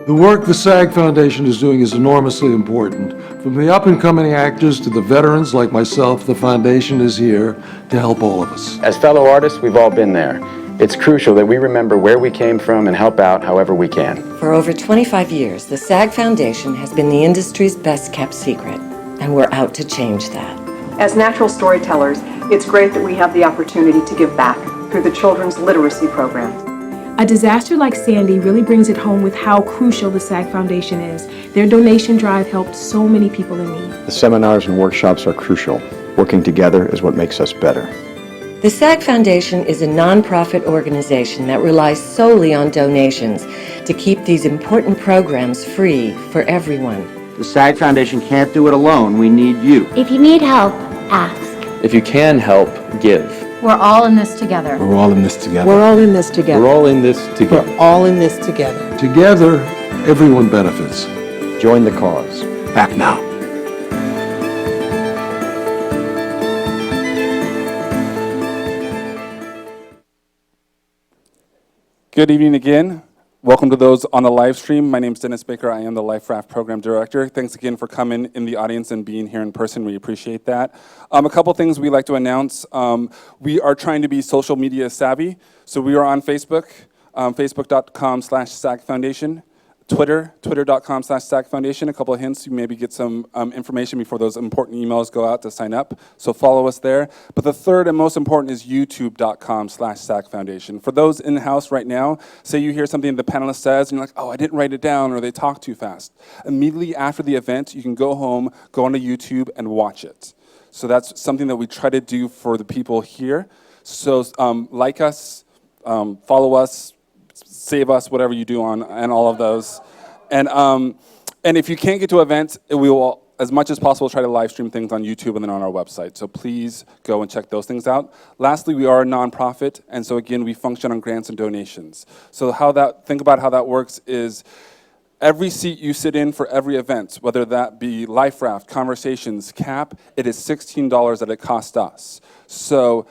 The work the SAG Foundation is doing is enormously important. From the up-and-coming actors to the veterans like myself, the foundation is here to help all of us. As fellow artists, we've all been there. It's crucial that we remember where we came from and help out however we can. For over 25 years, the SAG Foundation has been the industry's best-kept secret, and we're out to change that. As natural storytellers, it's great that we have the opportunity to give back through the children's literacy programs. A disaster like Sandy really brings it home with how crucial the SAG Foundation is. Their donation drive helped so many people in need. The seminars and workshops are crucial. Working together is what makes us better. The SAG Foundation is a nonprofit organization that relies solely on donations to keep these important programs free for everyone. The SAG Foundation can't do it alone. We need you. If you need help, ask. If you can help, give. We're all in this together. We're all in this together. We're all in this together. We're all in this together. We're all in this together. Together, everyone benefits. Join the cause. Act now. Good evening again. Welcome to those on the live stream. My name is Dennis Baker. I am the LifeRaft Program Director. Thanks again for coming in the audience and being here in person. We appreciate that. A couple things we'd like to announce. We are trying to be social media savvy. So we are on Facebook, facebook.com/SAG Foundation. twitter.com/SAG Foundation. A couple of hints, you maybe get some information before those important emails go out to sign up. So follow us there. But the third and most important is youtube.com/SAG Foundation. For those in the house right now, say you hear something the panelist says and you're like, oh, I didn't write it down, or they talk too fast. Immediately after the event, you can go home, go onto YouTube and watch it. So that's something that we try to do for the people here. So like us, follow us, save us, whatever you do on and all of those. And if you can't get to events, we will, as much as possible, try to live stream things on YouTube and then on our website. So please go and check those things out. Lastly, we are a nonprofit, and so again, we function on grants and donations. So think about how that works is every seat you sit in for every event, whether that be LifeRaft, Conversations, CAP, it is $16 that it costs us. So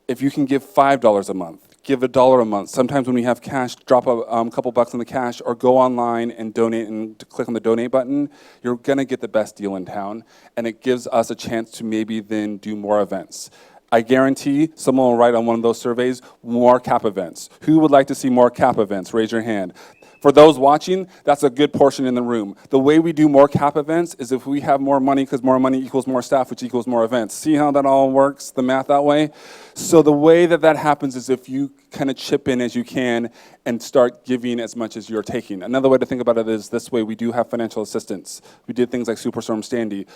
if you can give $5 a month, give $1 a month. Sometimes when we have cash, drop a couple bucks in the cash or go online and donate and click on the donate button. You're gonna get the best deal in town, and it gives us a chance to maybe then do more events. I guarantee someone will write on one of those surveys, more CAP events. Who would like to see more CAP events? Raise your hand. For those watching, that's a good portion in the room. The way we do more CAP events is if we have more money, because more money equals more staff, which equals more events. See how that all works, the math that way? So the way that that happens is if you kind of chip in as you can and start giving as much as you're taking. Another way to think about it is this way: we do have financial assistance. We did things like Superstorm Sandy.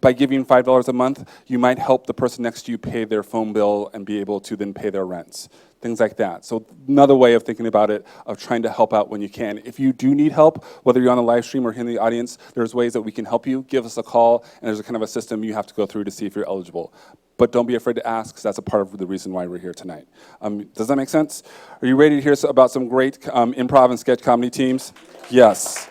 By giving $5 a month, you might help the person next to you pay their phone bill and be able to then pay their rents. Things like that. So another way of thinking about it, of trying to help out when you can. If you do need help, whether you're on the live stream or here in the audience, there's ways that we can help you. Give us a call, and there's a kind of a system you have to go through to see if you're eligible. But don't be afraid to ask, because that's a part of the reason why we're here tonight. Does that make sense? Are you ready to hear about some great improv and sketch comedy teams? Yes.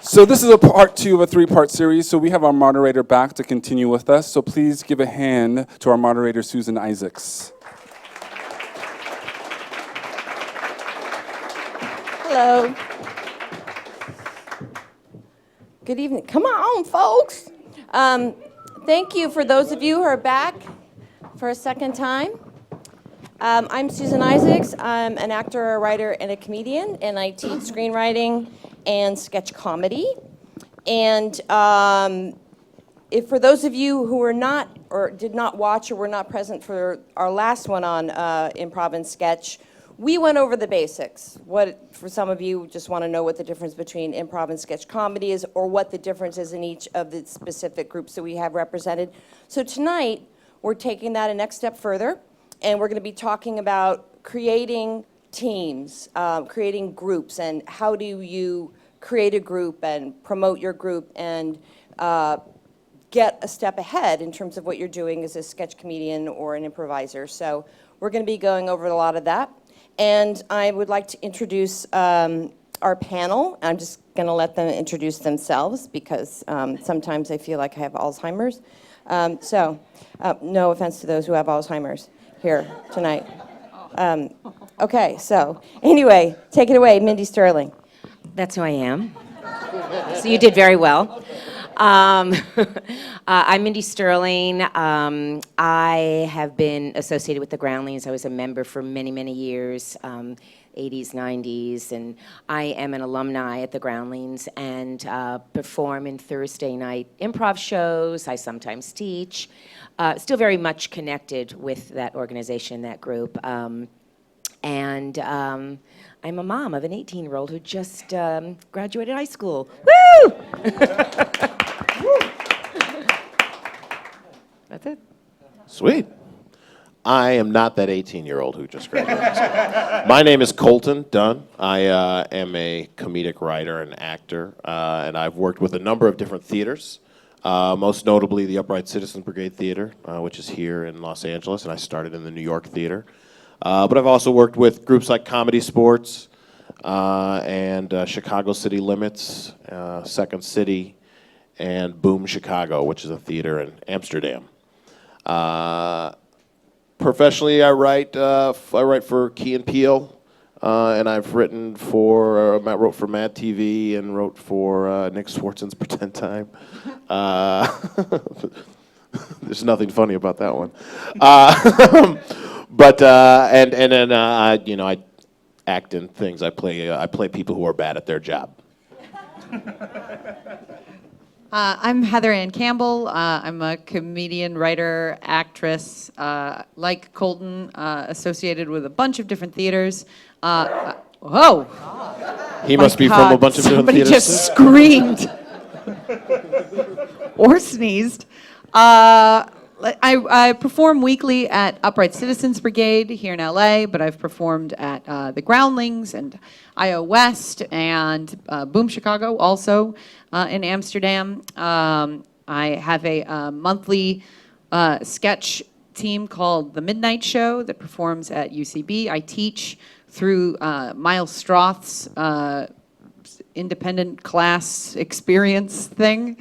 So this is a part 2 of a 3-part series. So we have our moderator back to continue with us. So please give a hand to our moderator, Susan Isaacs. Hello. Good evening. Come on, folks. Thank you for those of you who are back for a second time. I'm Susan Isaacs. I'm an actor, a writer, and a comedian, and I teach screenwriting and sketch comedy. And if for those of you who were not or did not watch or were not present for our last one on improv and sketch, we went over the basics. What, for some of you, just want to know what the difference between improv and sketch comedy is, or what the difference is in each of the specific groups that we have represented. So tonight, we're taking that a next step further, and we're going to be talking about creating teams, creating groups, and how do you create a group and promote your group and get a step ahead in terms of what you're doing as a sketch comedian or an improviser. So we're going to be going over a lot of that. And I would like to introduce our panel. I'm just going to let them introduce themselves because sometimes I feel like I have Alzheimer's. No offense to those who have Alzheimer's here tonight. Okay, so anyway, take it away, Mindy Sterling. That's who I am. So you did very well. I'm Mindy Sterling. I have been associated with the Groundlings. I was a member for many, many years, 80s, 90s, and I am an alumni at the Groundlings and perform in Thursday night improv shows. I sometimes teach. Still very much connected with that organization, that group. And I'm a mom of an 18-year-old who just graduated high school. Woo! That's it. Sweet. I am not that 18-year-old who just graduated. My name is Colton Dunn. I am a comedic writer and actor, and I've worked with a number of different theaters, most notably the Upright Citizens Brigade Theater, which is here in Los Angeles, and I started in the New York Theater. But I've also worked with groups like Comedy Sports and Chicago City Limits, Second City, and Boom Chicago, which is a theater in Amsterdam. Professionally, I write for Key and Peele, and I've written for wrote for Mad TV and wrote for Nick Swartzen's Pretend Time. There's nothing funny about that one. But and then I act in things. I play people who are bad at their job. I'm Heather Ann Campbell. I'm a comedian, writer, actress. Like Colton, associated with a bunch of different theaters. Whoa! He must be from a bunch of different theaters. Somebody just screamed or sneezed. I perform weekly at Upright Citizens Brigade here in LA, but I've performed at the Groundlings and IO West and Boom Chicago also in Amsterdam. I have a monthly sketch team called The Midnight Show that performs at UCB. I teach through Miles Stroth's independent class experience thing.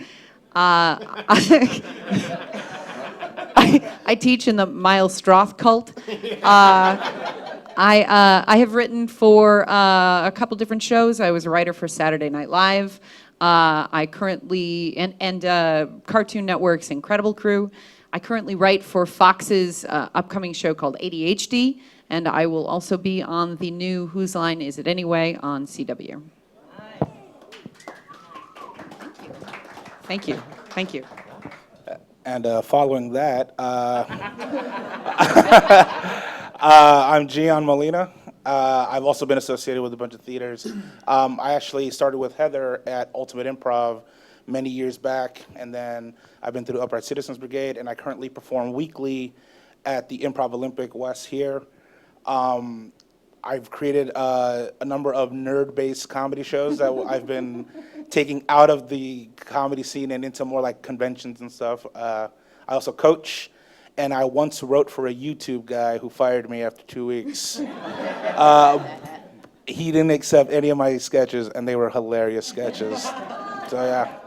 I teach in the Miles Stroth cult. I have written for a couple different shows. I was a writer for Saturday Night Live. I currently, and Cartoon Network's Incredible Crew. I currently write for Fox's upcoming show called ADHD, and I will also be on the new Whose Line Is It Anyway on CW. Thank you. Thank you. And following that, I'm Gian, Molina. I've also been associated with a bunch of theaters. I actually started with Heather at Ultimate Improv many years back, and then I've been through the Upright Citizens Brigade, and I currently perform weekly at the Improv Olympic West here. I've created a number of nerd-based comedy shows that I've been taking out of the comedy scene and into more like conventions and stuff. I also coach, and I once wrote for a YouTube guy who fired me after 2 weeks. He didn't accept any of my sketches, and they were hilarious sketches. So yeah,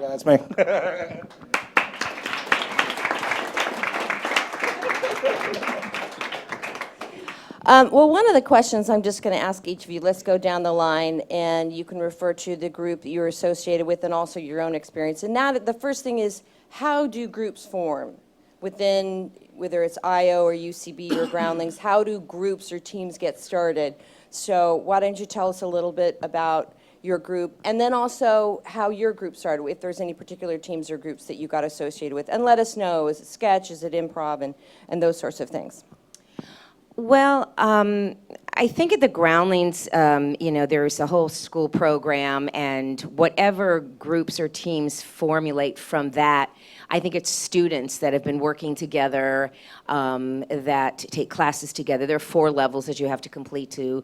that's me. Well, one of the questions I'm just going to ask each of you, let's go down the line, and you can refer to the group that you're associated with and also your own experience. And now the first thing is, how do groups form within, whether it's IO or UCB or Groundlings? How do groups or teams get started? So why don't you tell us a little bit about your group, and then also how your group started, if there's any particular teams or groups that you got associated with. And let us know, is it sketch, is it improv, and those sorts of things. Well, I think at the Groundlings, there's a whole school program, and whatever groups or teams formulate from that, I think it's students that have been working together, that take classes together. There are 4 levels that you have to complete to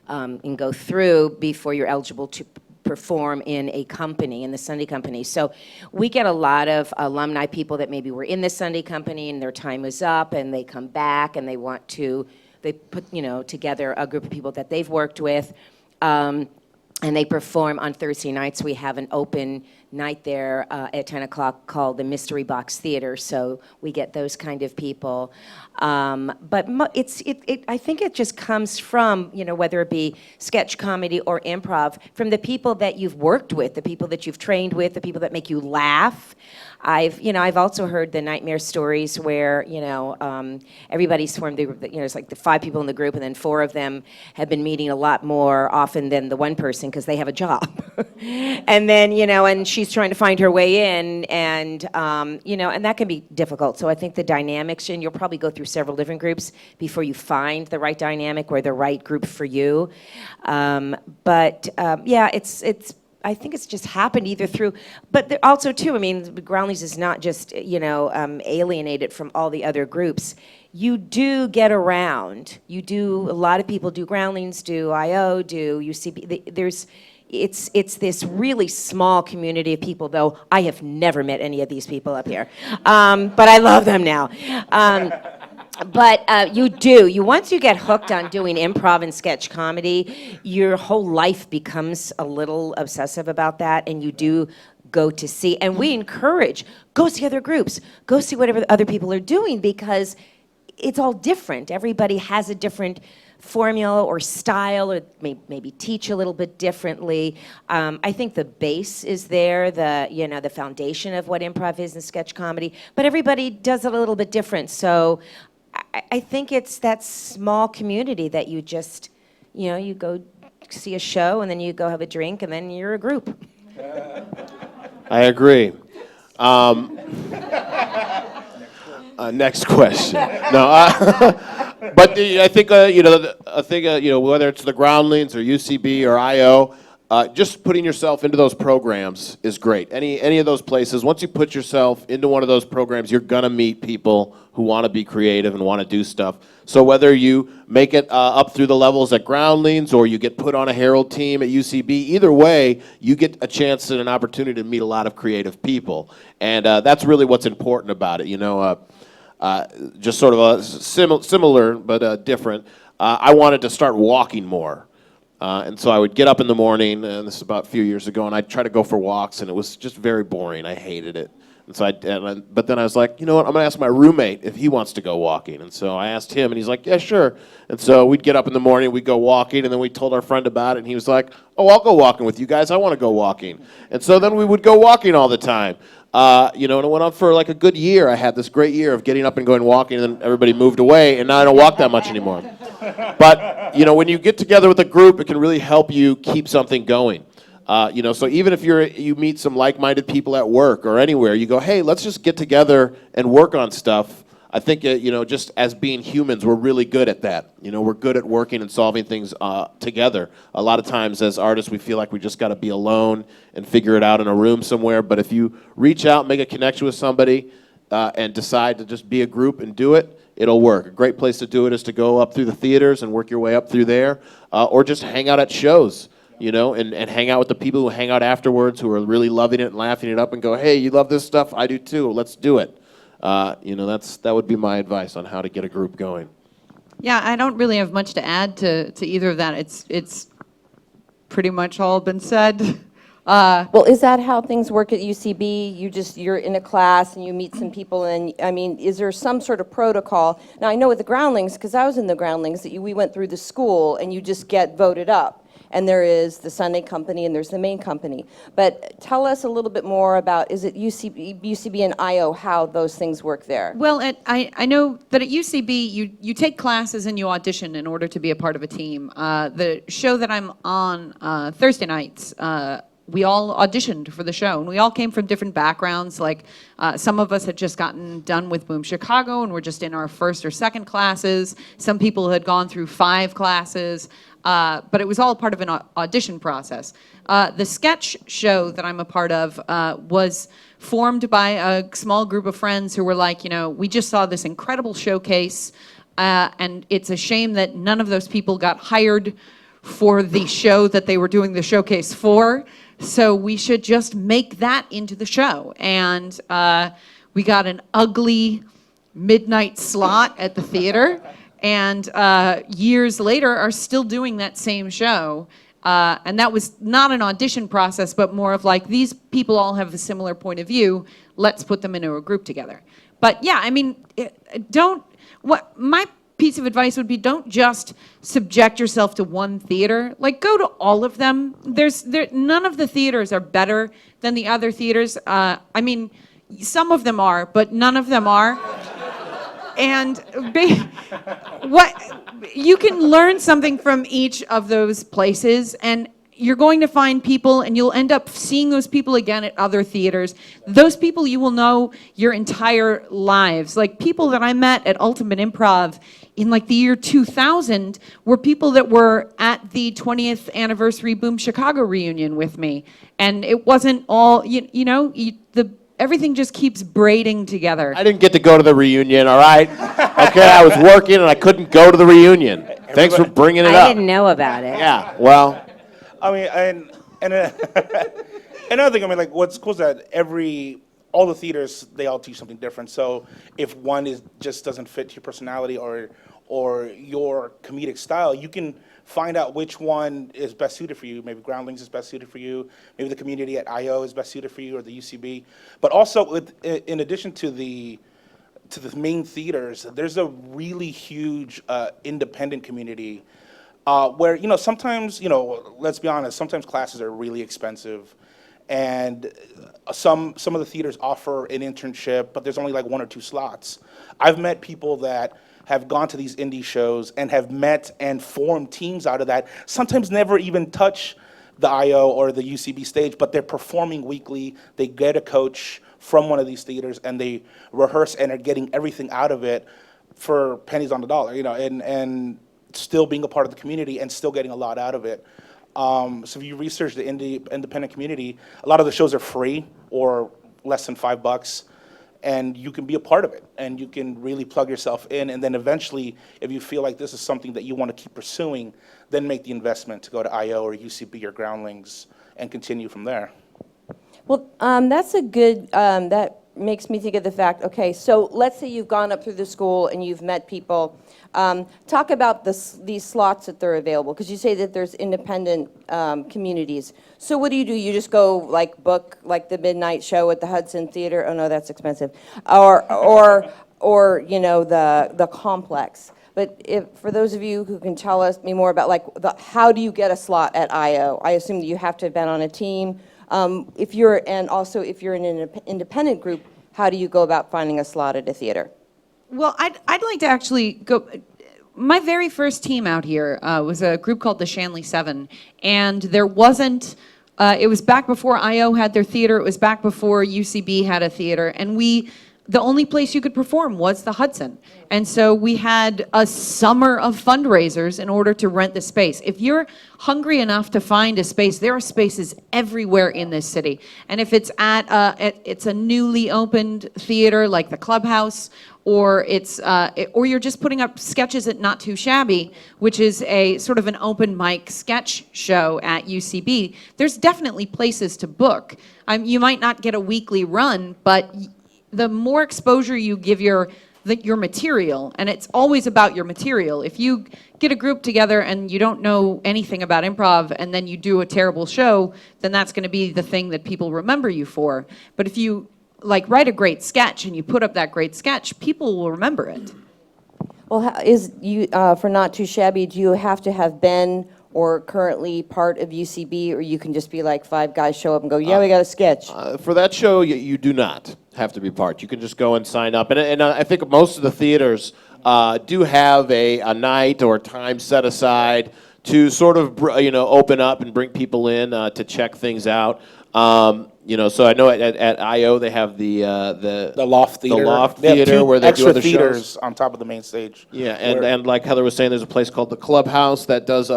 and go through before you're eligible to perform in a company, in the Sunday company. So we get a lot of alumni people that maybe were in the Sunday company and their time was up and they come back and they put together a group of people that they've worked with, and they perform on Thursday nights. We have an open night there at 10 o'clock called the Mystery Box Theater, so we get those kind of people. But I think it just comes from, whether it be sketch comedy or improv, from the people that you've worked with, the people that you've trained with, the people that make you laugh. I've also heard the nightmare stories where, everybody's formed, it's like the 5 people in the group, and then 4 of them have been meeting a lot more often than the one person because they have a job. And then, and she's trying to find her way in, and, and that can be difficult. So I think the dynamics, and you'll probably go through several different groups before you find the right dynamic or the right group for you. Yeah, I think it's just happened either through, but also too, Groundlings is not just, alienated from all the other groups. You do get around. A lot of people do Groundlings, do IO, do UCB. It's this really small community of people, though I have never met any of these people up here. But I love them now. But once you get hooked on doing improv and sketch comedy, your whole life becomes a little obsessive about that, and you do go to see, and we encourage, go see other groups, go see whatever other people are doing, because it's all different. Everybody has a different formula or style, or maybe teach a little bit differently. I think the base is there, the foundation of what improv is and sketch comedy, but everybody does it a little bit different. So I think it's that small community that you just, you go see a show, and then you go have a drink, and then you're a group. I agree. Next question. No, but I think whether it's the Groundlings or UCB or IO, just putting yourself into those programs is great. Any of those places, once you put yourself into one of those programs, you're gonna meet people who want to be creative and want to do stuff. So whether you make it up through the levels at Groundlings or you get put on a Herald team at UCB, either way, you get a chance and an opportunity to meet a lot of creative people. And that's really what's important about it. Just sort of a similar but different. I wanted to start walking more. And so I would get up in the morning, and this is about a few years ago, and I'd try to go for walks, and it was just very boring. I hated it. And so but then I was like, you know what, I'm going to ask my roommate if he wants to go walking. And so I asked him, and he's like, yeah, sure. And so we'd get up in the morning, we'd go walking, and then we told our friend about it, and he was like, oh, I'll go walking with you guys. I want to go walking. And so then we would go walking all the time. And it went on for like a good year. I had this great year of getting up and going walking, and then everybody moved away, and now I don't walk that much anymore. But, when you get together with a group, it can really help you keep something going. So even if you meet some like-minded people at work or anywhere, you go, hey, let's just get together and work on stuff. I think, just as being humans, we're really good at that. We're good at working and solving things together. A lot of times as artists, we feel like we just got to be alone and figure it out in a room somewhere. But if you reach out, make a connection with somebody, and decide to just be a group and do it, it'll work. A great place to do it is to go up through the theaters and work your way up through there, or just hang out at shows. And hang out with the people who hang out afterwards, who are really loving it and laughing it up, and go, hey, you love this stuff? I do too. Let's do it. That would be my advice on how to get a group going. Yeah, I don't really have much to add to either of that. It's pretty much all been said. Well, is that how things work at UCB? You're in a class and you meet some people, and is there some sort of protocol? Now, I know with the Groundlings, because I was in the Groundlings, that we went through the school and you just get voted up. And there is the Sunday company and there's the main company. But tell us a little bit more about, is it UCB and IO, how those things work there? Well, I know that at UCB, you take classes and you audition in order to be a part of a team. The show that I'm on Thursday nights, we all auditioned for the show, and we all came from different backgrounds. Like some of us had just gotten done with Boom Chicago, and we're just in our first or second classes. Some people had gone through 5 classes. But it was all part of an audition process. The sketch show that I'm a part of was formed by a small group of friends who were like, we just saw this incredible showcase, and it's a shame that none of those people got hired for the show that they were doing the showcase for, so we should just make that into the show. And we got an ugly midnight slot at the theater, and years later are still doing that same show. And that was not an audition process, but more of like, these people all have a similar point of view. Let's put them into a group together. But yeah, I mean, my piece of advice would be, don't just subject yourself to one theater. Like, go to all of them. None of the theaters are better than the other theaters. I mean, some of them are, but none of them are. And you can learn something from each of those places, and you're going to find people, and you'll end up seeing those people again at other theaters. Those people you will know your entire lives. Like, people that I met at Ultimate Improv in like the year 2000 were people that were at the 20th anniversary Boom Chicago reunion with me. And it wasn't all, everything just keeps braiding together. I didn't get to go to the reunion, all right? Okay, I was working and I couldn't go to the reunion. Thanks for bringing it up. I didn't know about it. Yeah, well. I mean, and another thing, I mean, like, what's cool is that all the theaters, they all teach something different. So if one just doesn't fit your personality or your comedic style, you can find out which one is best suited for you. Maybe Groundlings is best suited for you. Maybe the community at IO is best suited for you, or the UCB. But also, in addition to the main theaters, there's a really huge independent community where, sometimes, let's be honest, sometimes classes are really expensive. And some of the theaters offer an internship, but there's only like 1 or 2 slots. I've met people that have gone to these indie shows and have met and formed teams out of that, sometimes never even touch the IO or the UCB stage, but they're performing weekly. They get a coach from one of these theaters and they rehearse and are getting everything out of it for pennies on the dollar, and still being a part of the community and still getting a lot out of it. So if you research the independent community, a lot of the shows are free or less than $5, and you can be a part of it, and you can really plug yourself in, and then eventually, if you feel like this is something that you want to keep pursuing, then make the investment to go to IO or UCB or Groundlings and continue from there. Well, that's a good, that makes me think of the fact, okay, so let's say you've gone up through the school and you've met people. Talk about these slots that they're available, because you say that there's independent communities. So what do? You just go like book like the midnight show at the Hudson Theater? Oh no, that's expensive. Or the Complex. But for those of you who can tell me more about how do you get a slot at IO? I assume that you have to have been on a team. If you're in an independent group, how do you go about finding a slot at a theater? Well, I'd like to actually go. My very first team out here was a group called the Shanley Seven, and there wasn't. It was back before IO had their theater. It was back before UCB had a theater, and the only place you could perform was the Hudson. And so we had a summer of fundraisers in order to rent the space. If you're hungry enough to find a space, there are spaces everywhere in this city. And if it's it's a newly opened theater like the Clubhouse, or or you're just putting up sketches at Not Too Shabby, which is a sort of an open mic sketch show at UCB, there's definitely places to book. You might not get a weekly run, but the more exposure you give your material, and it's always about your material. If you get a group together and you don't know anything about improv and then you do a terrible show, then that's going to be the thing that people remember you for. But if you write a great sketch and you put up that great sketch, people will remember it. Well, for Not Too Shabby, do you have to have been or currently part of UCB, or you can just be like 5 guys show up and go, yeah, we got a sketch? For that show, you do not have to be part. You can just go and sign up. And I think most of the theaters do have a night or time set aside to sort of open up and bring people in to check things out. So I know at IO they have the Loft Theater. The Loft Theater where they do other theaters shows on top of the main stage. Yeah, and like Heather was saying, there's a place called the Clubhouse that does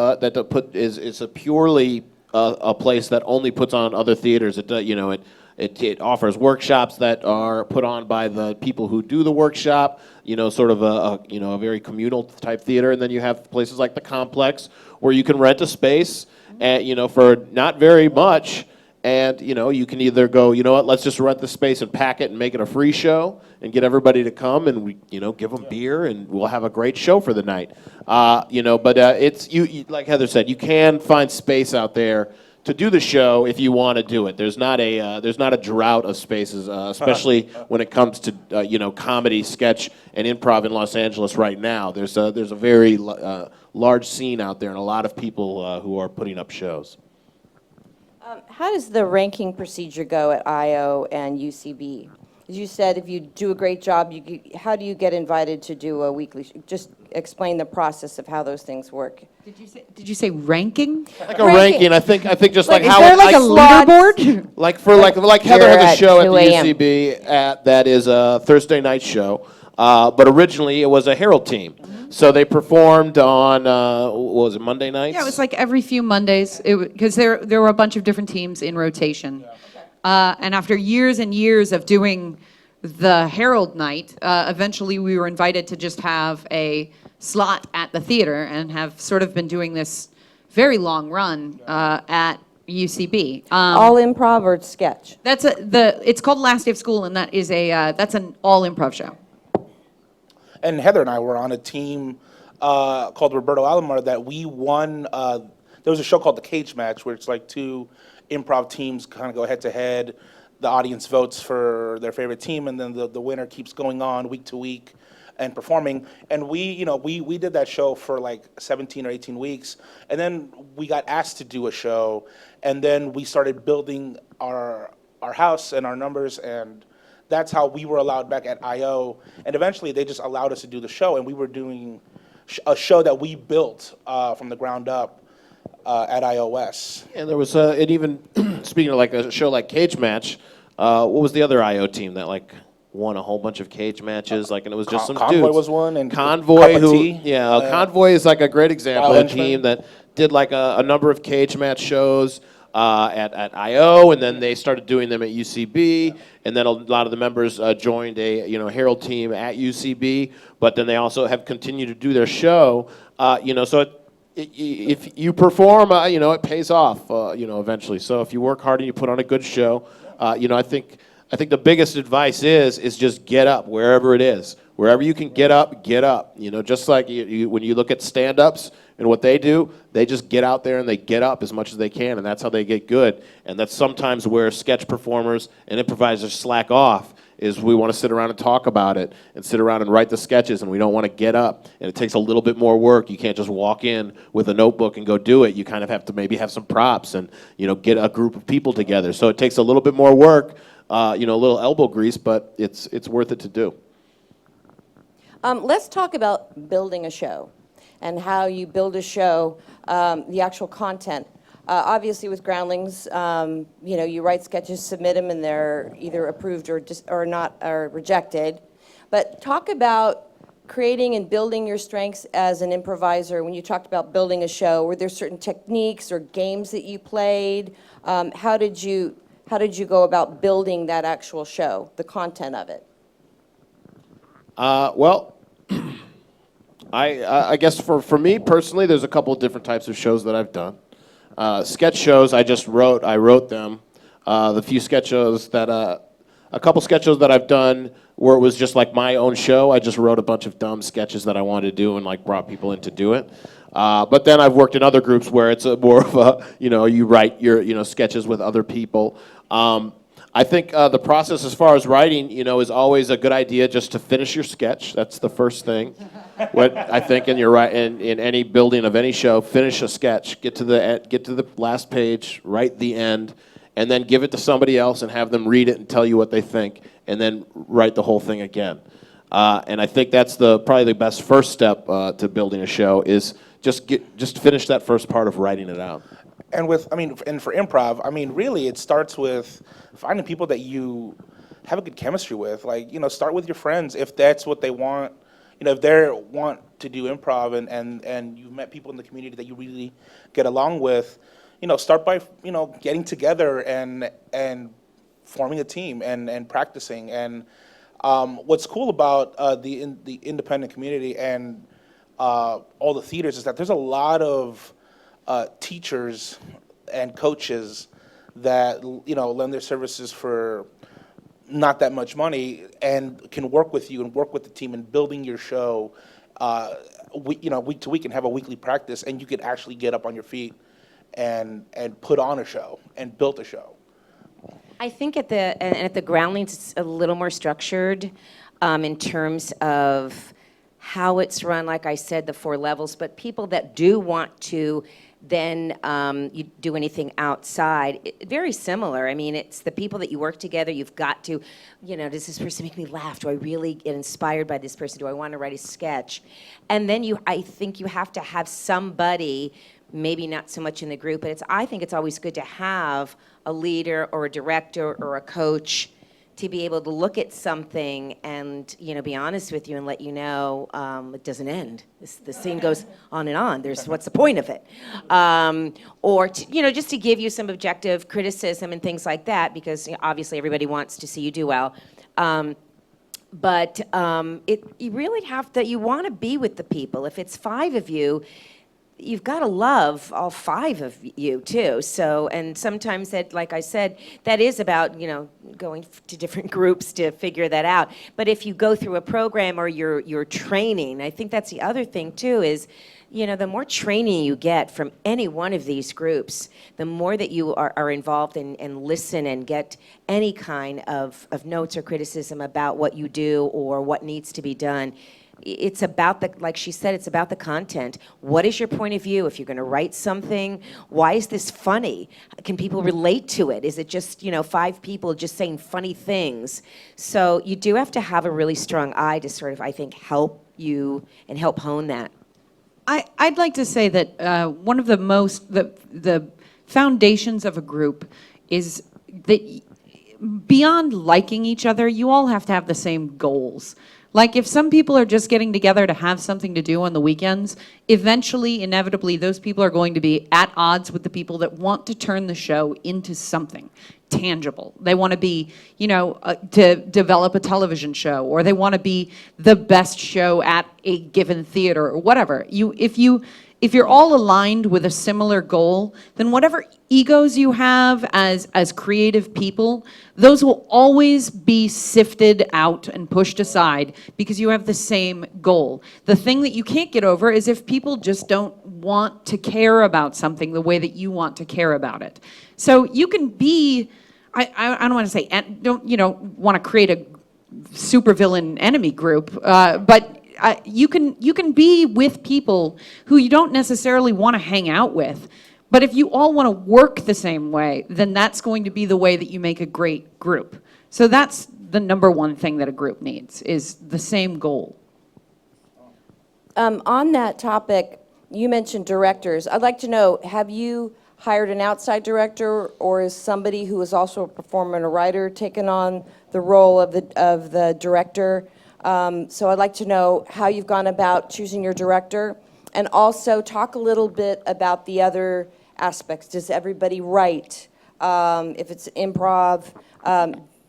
is a purely a place that only puts on other theaters. It offers workshops that are put on by the people who do the workshop. Sort of a very communal type theater, and then you have places like the Complex where you can rent a space, for not very much. And, you can either go, you know what, let's just rent the space and pack it and make it a free show and get everybody to come and we, give them beer and we'll have a great show for the night. But it's, like Heather said, you can find space out there to do the show if you want to do it. There's not a drought of spaces, especially when it comes to, comedy, sketch, and improv in Los Angeles right now. There's a very large scene out there and a lot of people who are putting up shows. How does the ranking procedure go at IO and UCB? As you said, if you do a great job, how do you get invited to do a weekly? Just explain the process of how those things work. Did you say ranking? Like a ranking. I think just like is how there like a leaderboard? like Heather has a show at the 2 a.m. UCB that is a Thursday night show, but originally it was a Herald team. So they performed on what was it, Monday nights? Yeah, it was like every few Mondays because there were a bunch of different teams in rotation. And after years and years of doing the Herald night, eventually we were invited to just have a slot at the theater and have sort of been doing this very long run at UCB. All improv or sketch? It's called Last Day of School, and that's an all improv show. And Heather and I were on a team called Roberto Alomar that we won. There was a show called The Cage Match where it's like two improv teams kind of go head to head. The audience votes for their favorite team, and then the winner keeps going on week to week and performing. And we did that show for like 17 or 18 weeks, and then we got asked to do a show, and then we started building our house and our numbers, and that's how we were allowed back at IO. And eventually they just allowed us to do the show, and we were doing a show that we built from the ground up at iOS. And there was, and even speaking of like a show like Cage Match, what was the other IO team that like won a whole bunch of cage matches? Like, and it was just some Convoy dudes. was one, and Convoy, Cup of Tea. Convoy is like a great example of a Henchman. team that did like a number of cage match shows at IO, and then they started doing them at UCB, and then a lot of the members joined a Herald team at UCB, but then they also have continued to do their show. So if you perform, it pays off, eventually. So if you work hard and you put on a good show, I think the biggest advice is just get up wherever it is. Wherever you can get up, get up. Just like when you look at stand-ups and what they do, they just get out there and they get up as much as they can, and that's how they get good. And that's sometimes where sketch performers and improvisers slack off, is we want to sit around and talk about it and sit around and write the sketches, and we don't want to get up. And it takes a little bit more work. You can't just walk in with a notebook and go do it. You kind of have to maybe have some props and get a group of people together. So it takes a little bit more work, a little elbow grease, but it's worth it to do. Let's talk about building a show and how you build a show, the actual content. Obviously, with Groundlings, you write sketches, submit them, and they're either approved or not, or rejected. But talk about creating and building your strengths as an improviser. When you talked about building a show, were there certain techniques or games that you played? How did you go about building that actual show, the content of it? Well, I guess for me personally, there's a couple of different types of shows that I've done. Sketch shows, I wrote them. The few sketch shows a couple sketch shows that I've done where it was just like my own show. I just wrote a bunch of dumb sketches that I wanted to do and like brought people in to do it. But then I've worked in other groups where it's more of a, you write your, sketches with other people. I think the process as far as writing, is always a good idea just to finish your sketch. That's the first thing. What I think in any building of any show, finish a sketch, get to the last page, write the end, and then give it to somebody else and have them read it and tell you what they think, and then write the whole thing again. And I think that's probably the best first step to building a show is just finish that first part of writing it out. And for improv, really it starts with finding people that you have a good chemistry with. Like, start with your friends if that's what they want. If they want to do improv and you've met people in the community that you really get along with, start by, getting together and forming a team and practicing. And what's cool about the independent community and all the theaters is that there's a lot of teachers and coaches that, lend their services for not that much money and can work with you and work with the team in building your show, week to week, and have a weekly practice, and you could actually get up on your feet and put on a show and build a show. I think at the Groundlings, it's a little more structured in terms of how it's run. Like I said, the 4 levels, but people that do want to then you do anything outside, very similar. I mean, it's the people that you work together. You've got to, does this person make me laugh? Do I really get inspired by this person? Do I want to write a sketch? And then I think you have to have somebody, maybe not so much in the group, but I think it's always good to have a leader or a director or a coach to be able to look at something and, be honest with you and let you know it doesn't end. The scene goes on and on. What's the point of it? Or, just to give you some objective criticism and things like that, because obviously everybody wants to see you do well. But you really you want to be with the people. If it's 5 of you, you've got to love all 5 of you too. So, and sometimes that, like I said, that is about, going to different groups to figure that out. But if you go through a program or you're training, I think that's the other thing too is, the more training you get from any one of these groups, the more that you are involved and listen and get any kind of notes or criticism about what you do or what needs to be done. It's about like she said, it's about the content. What is your point of view? If you're going to write something, why is this funny? Can people relate to it? Is it just, 5 people just saying funny things? So you do have to have a really strong eye to sort of, I think, help you and help hone that. I'd like to say that one of the foundations of a group is that beyond liking each other, you all have to have the same goals. Like if some people are just getting together to have something to do on the weekends, eventually, inevitably, those people are going to be at odds with the people that want to turn the show into something tangible. They want to be, to develop a television show, or they want to be the best show at a given theater or whatever. If you're all aligned with a similar goal, then whatever egos you have as creative people, those will always be sifted out and pushed aside because you have the same goal. The thing that you can't get over is if people just don't want to care about something the way that you want to care about it. So you can be, I don't want to say, don't want to create a supervillain enemy group, but you can be with people who you don't necessarily want to hang out with, but if you all want to work the same way, then that's going to be the way that you make a great group. So that's the number one thing that a group needs, is the same goal. On that topic, you mentioned directors. I'd like to know, have you hired an outside director, or is somebody who is also a performer and a writer taken on the role of the director? So I'd like to know how you've gone about choosing your director, and also talk a little bit about the other aspects. Does everybody write? If it's improv,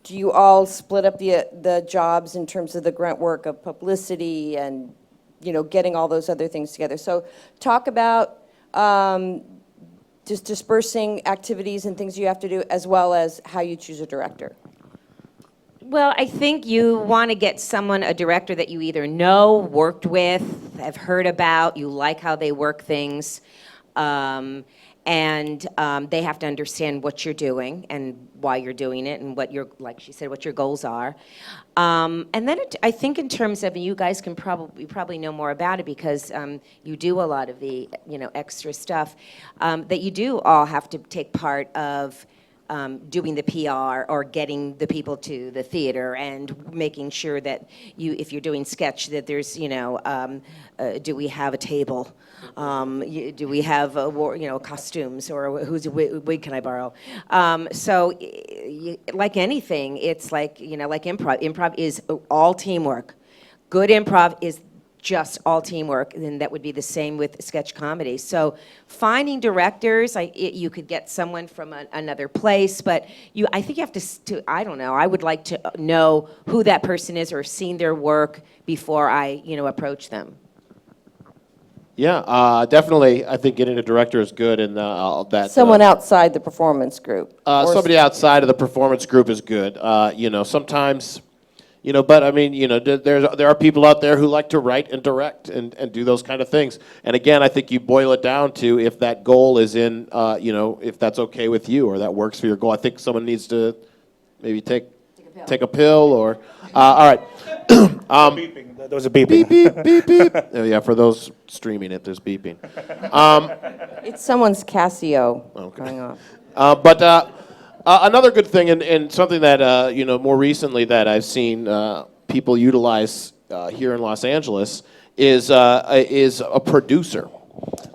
do you all split up the jobs in terms of the grunt work of publicity and getting all those other things together? So talk about just dispersing activities and things you have to do, as well as how you choose a director. Well, I think you want to get a director that you either know, worked with, have heard about, you like how they work things, and they have to understand what you're doing and why you're doing it and like she said, what your goals are. And then I think in terms of, you guys can probably know more about it because you do a lot of the extra stuff, that you do all have to take part of doing the PR or getting the people to the theater and making sure that if you're doing sketch, that there's, do we have a table? Do we have, costumes, or whose wig can I borrow? So like anything, it's like, like improv. Improv is all teamwork. Good improv is just all teamwork, and that would be the same with sketch comedy. So finding directors, you could get someone from another place, but I think you have to, I don't know, I would like to know who that person is or seen their work before I, approach them. Yeah, definitely. I think getting a director is good, and that Someone outside the performance group. Or somebody outside of the performance group is good. Sometimes, but I mean, there are people out there who like to write and direct and do those kind of things. And again, I think you boil it down to if that goal is in, if that's okay with you or that works for your goal. I think someone needs to maybe take a pill or, all right. There was a beeping. Beep, beep, beep, beep. Oh, yeah, for those streaming it, there's beeping. It's someone's Casio going off. But another good thing, and something that, more recently that I've seen people utilize here in Los Angeles is a producer.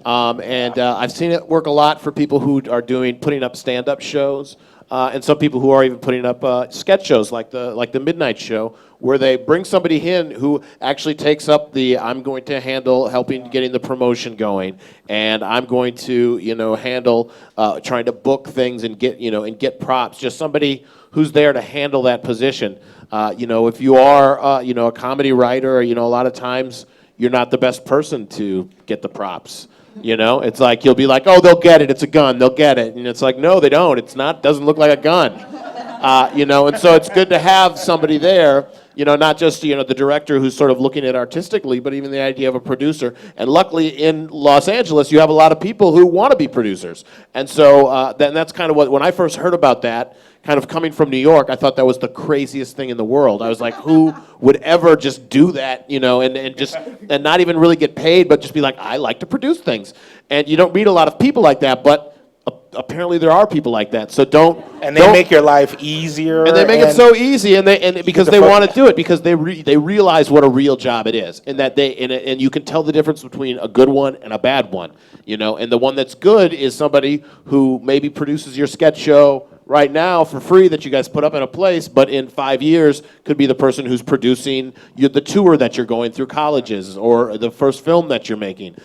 And I've seen it work a lot for people who are putting up stand-up shows, and some people who are even putting up sketch shows like the Midnight Show, where they bring somebody in who actually takes up I'm going to handle helping getting the promotion going, and I'm going to handle trying to book things and get props. Just somebody who's there to handle that position. If you are a comedy writer, a lot of times you're not the best person to get the props. It's like you'll be like, oh, they'll get it. It's a gun. They'll get it. And it's like, no, they don't. It's not. Doesn't look like a gun. And so it's good to have somebody there. Not just the director who's sort of looking at artistically, but even the idea of a producer. And luckily in Los Angeles, you have a lot of people who want to be producers. And so that's kind of when I first heard about that, kind of coming from New York, I thought that was the craziest thing in the world. I was like, who would ever just do that, and not even really get paid, but just be like, I like to produce things. And you don't meet a lot of people like that, but apparently there are people like that. So And they make your life easier. And they make it so easy, and because they want to do it, because they realize what a real job it is, and that and you can tell the difference between a good one and a bad one, And the one that's good is somebody who maybe produces your sketch show right now for free that you guys put up in a place, but in 5 years could be the person who's producing the tour that you're going through colleges or the first film that you're making.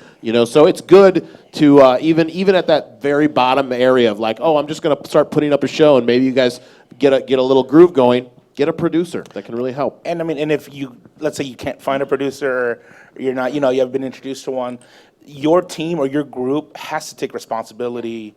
So it's good to even at that very bottom area of like, oh, I'm just going to start putting up a show, and maybe you guys get a little groove going. Get a producer that can really help. And I mean, and if let's say you can't find a producer, or you're not, you haven't been introduced to one, your team or your group has to take responsibility.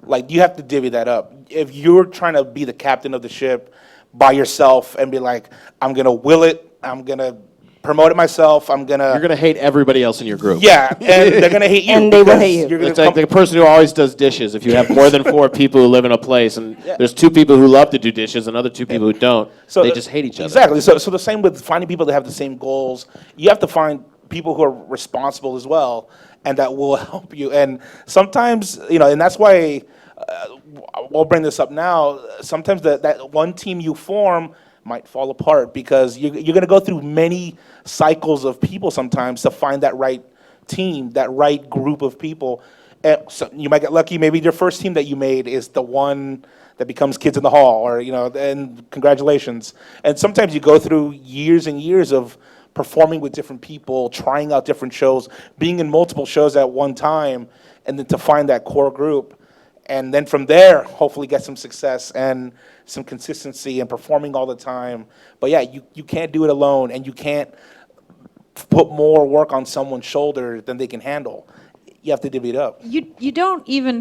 Like, you have to divvy that up. If you're trying to be the captain of the ship by yourself and be like, I'm going to will it, I'm going to promote it myself, You're going to hate everybody else in your group. Yeah, and they're going to hate you. And they will hate you. It's like the person who always does dishes. If you have more than 4 people who live in a place, and there's 2 people who love to do dishes and other 2 people who don't, they just hate each other. Exactly. So the same with finding people that have the same goals. You have to find people who are responsible as well, and that will help you. And sometimes, and that's why we'll bring this up now. Sometimes that one team you form might fall apart because you're going to go through many cycles of people sometimes to find that right team, that right group of people. And so you might get lucky. Maybe your first team that you made is the one that becomes Kids in the Hall, or and congratulations. And sometimes you go through years and years of performing with different people, trying out different shows, being in multiple shows at one time, and then to find that core group. And then from there, hopefully get some success and some consistency and performing all the time. But yeah, you can't do it alone, and you can't put more work on someone's shoulder than they can handle. You have to divvy it up. You don't even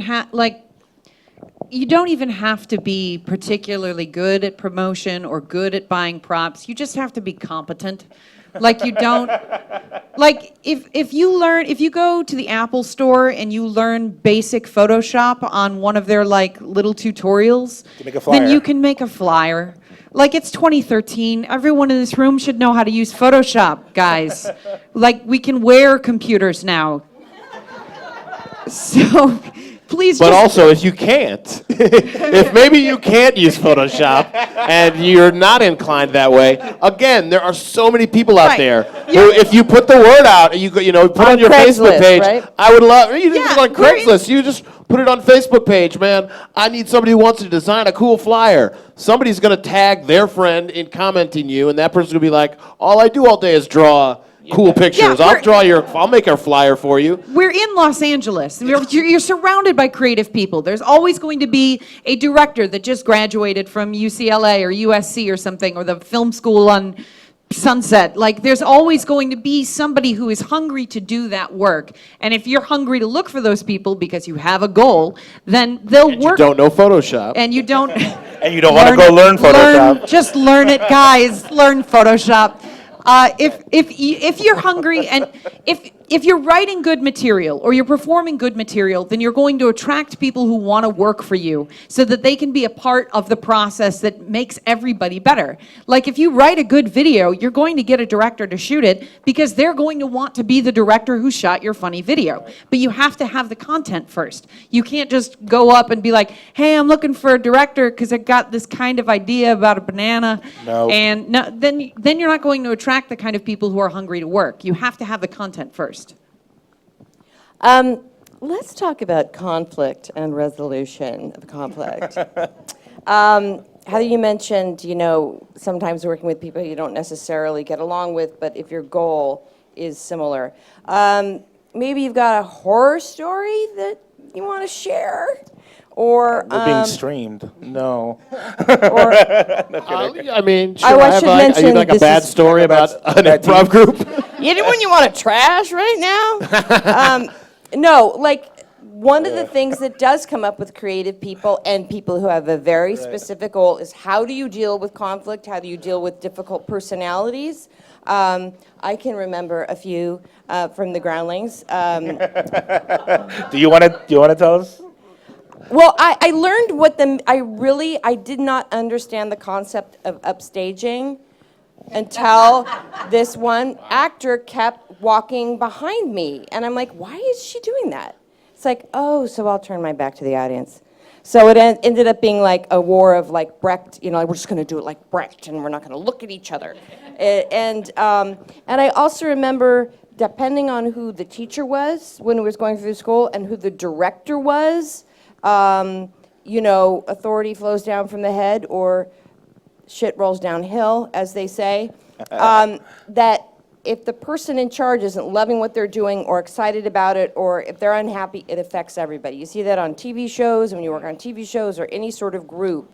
have to be particularly good at promotion or good at buying props. You just have to be competent. Like, you don't, like, if you go to the Apple store and you learn basic Photoshop on one of their like little tutorials, then you can make a flyer. Like, it's 2013. Everyone in this room should know how to use Photoshop, guys. Like, we can wear computers now. So please. But also, if you can't, if maybe you can't use Photoshop and you're not inclined that way, again, there are so many people out there who, if you put the word out, you put on your Facebook page, right? I would love, you didn't go on Craigslist, you just put it on Facebook page, man. I need somebody who wants to design a cool flyer. Somebody's going to tag their friend in commenting you, and that person's going to be like, all I do all day is draw cool pictures. I'll make a flyer for you. We're in Los Angeles. You're surrounded by creative people. There's always going to be a director that just graduated from UCLA or USC or something, or the film school on sunset. Like, there's always going to be somebody who is hungry to do that work. And if you're hungry to look for those people because you have a goal, then they'll work. You don't know Photoshop. And you don't. And you don't want to go learn Photoshop. Just learn it, guys. Learn Photoshop. If you're hungry and if you're writing good material or you're performing good material, then you're going to attract people who want to work for you so that they can be a part of the process that makes everybody better. Like, if you write a good video, you're going to get a director to shoot it because they're going to want to be the director who shot your funny video. But you have to have the content first. You can't just go up and be like, hey, I'm looking for a director because I got this kind of idea about a banana. No. And no, then you're not going to attract the kind of people who are hungry to work. You have to have the content first. Let's talk about conflict and resolution of conflict. Heather, you mentioned, sometimes working with people you don't necessarily get along with, but if your goal is similar. Maybe you've got a horror story that you want to share? Or we're being streamed. No. I mean, sure. I should mention, are you like a bad story about an improv group? Anyone you want to trash right now? No, like, one of the things that does come up with creative people and people who have a very specific goal is, how do you deal with conflict? How do you deal with difficult personalities? I can remember a few from the Groundlings. Do you want to tell us? Well, I learned I did not understand the concept of upstaging until this one actor kept walking behind me. And I'm like, why is she doing that? It's like, oh, so I'll turn my back to the audience. So it ended up being like a war of like Brecht, we're just going to do it like Brecht and we're not going to look at each other. And I also remember, depending on who the teacher was when it was going through school and who the director was, authority flows down from the head, or shit rolls downhill, as they say, that if the person in charge isn't loving what they're doing or excited about it, or if they're unhappy, it affects everybody. You see that on TV shows, when you work on TV shows or any sort of group.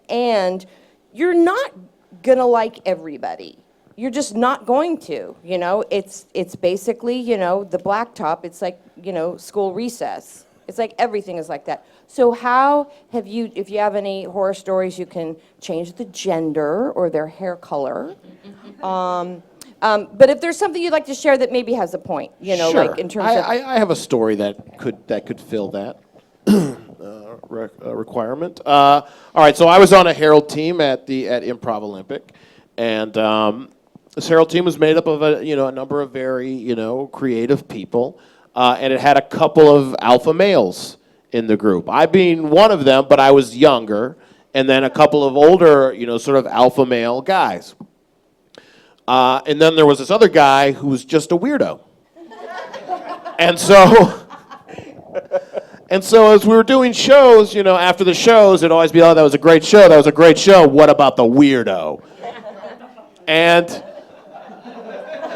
And you're not gonna like everybody. You're just not going to, It's basically, the blacktop. It's like, school recess. It's like everything is like that. So how have you, if you have any horror stories, you can change the gender or their hair color. But if there's something you'd like to share that maybe has a point, Sure. like in terms of... I have a story that could fill that requirement. All right, so I was on a Herald team at Improv Olympic, and this Herald team was made up of a number of very creative people, and it had a couple of alpha males in the group. I being one of them, but I was younger, and then a couple of older, sort of alpha male guys. And then there was this other guy who was just a weirdo. And so as we were doing shows, after the shows, it'd always be, oh, that was a great show, that was a great show. What about the weirdo? And,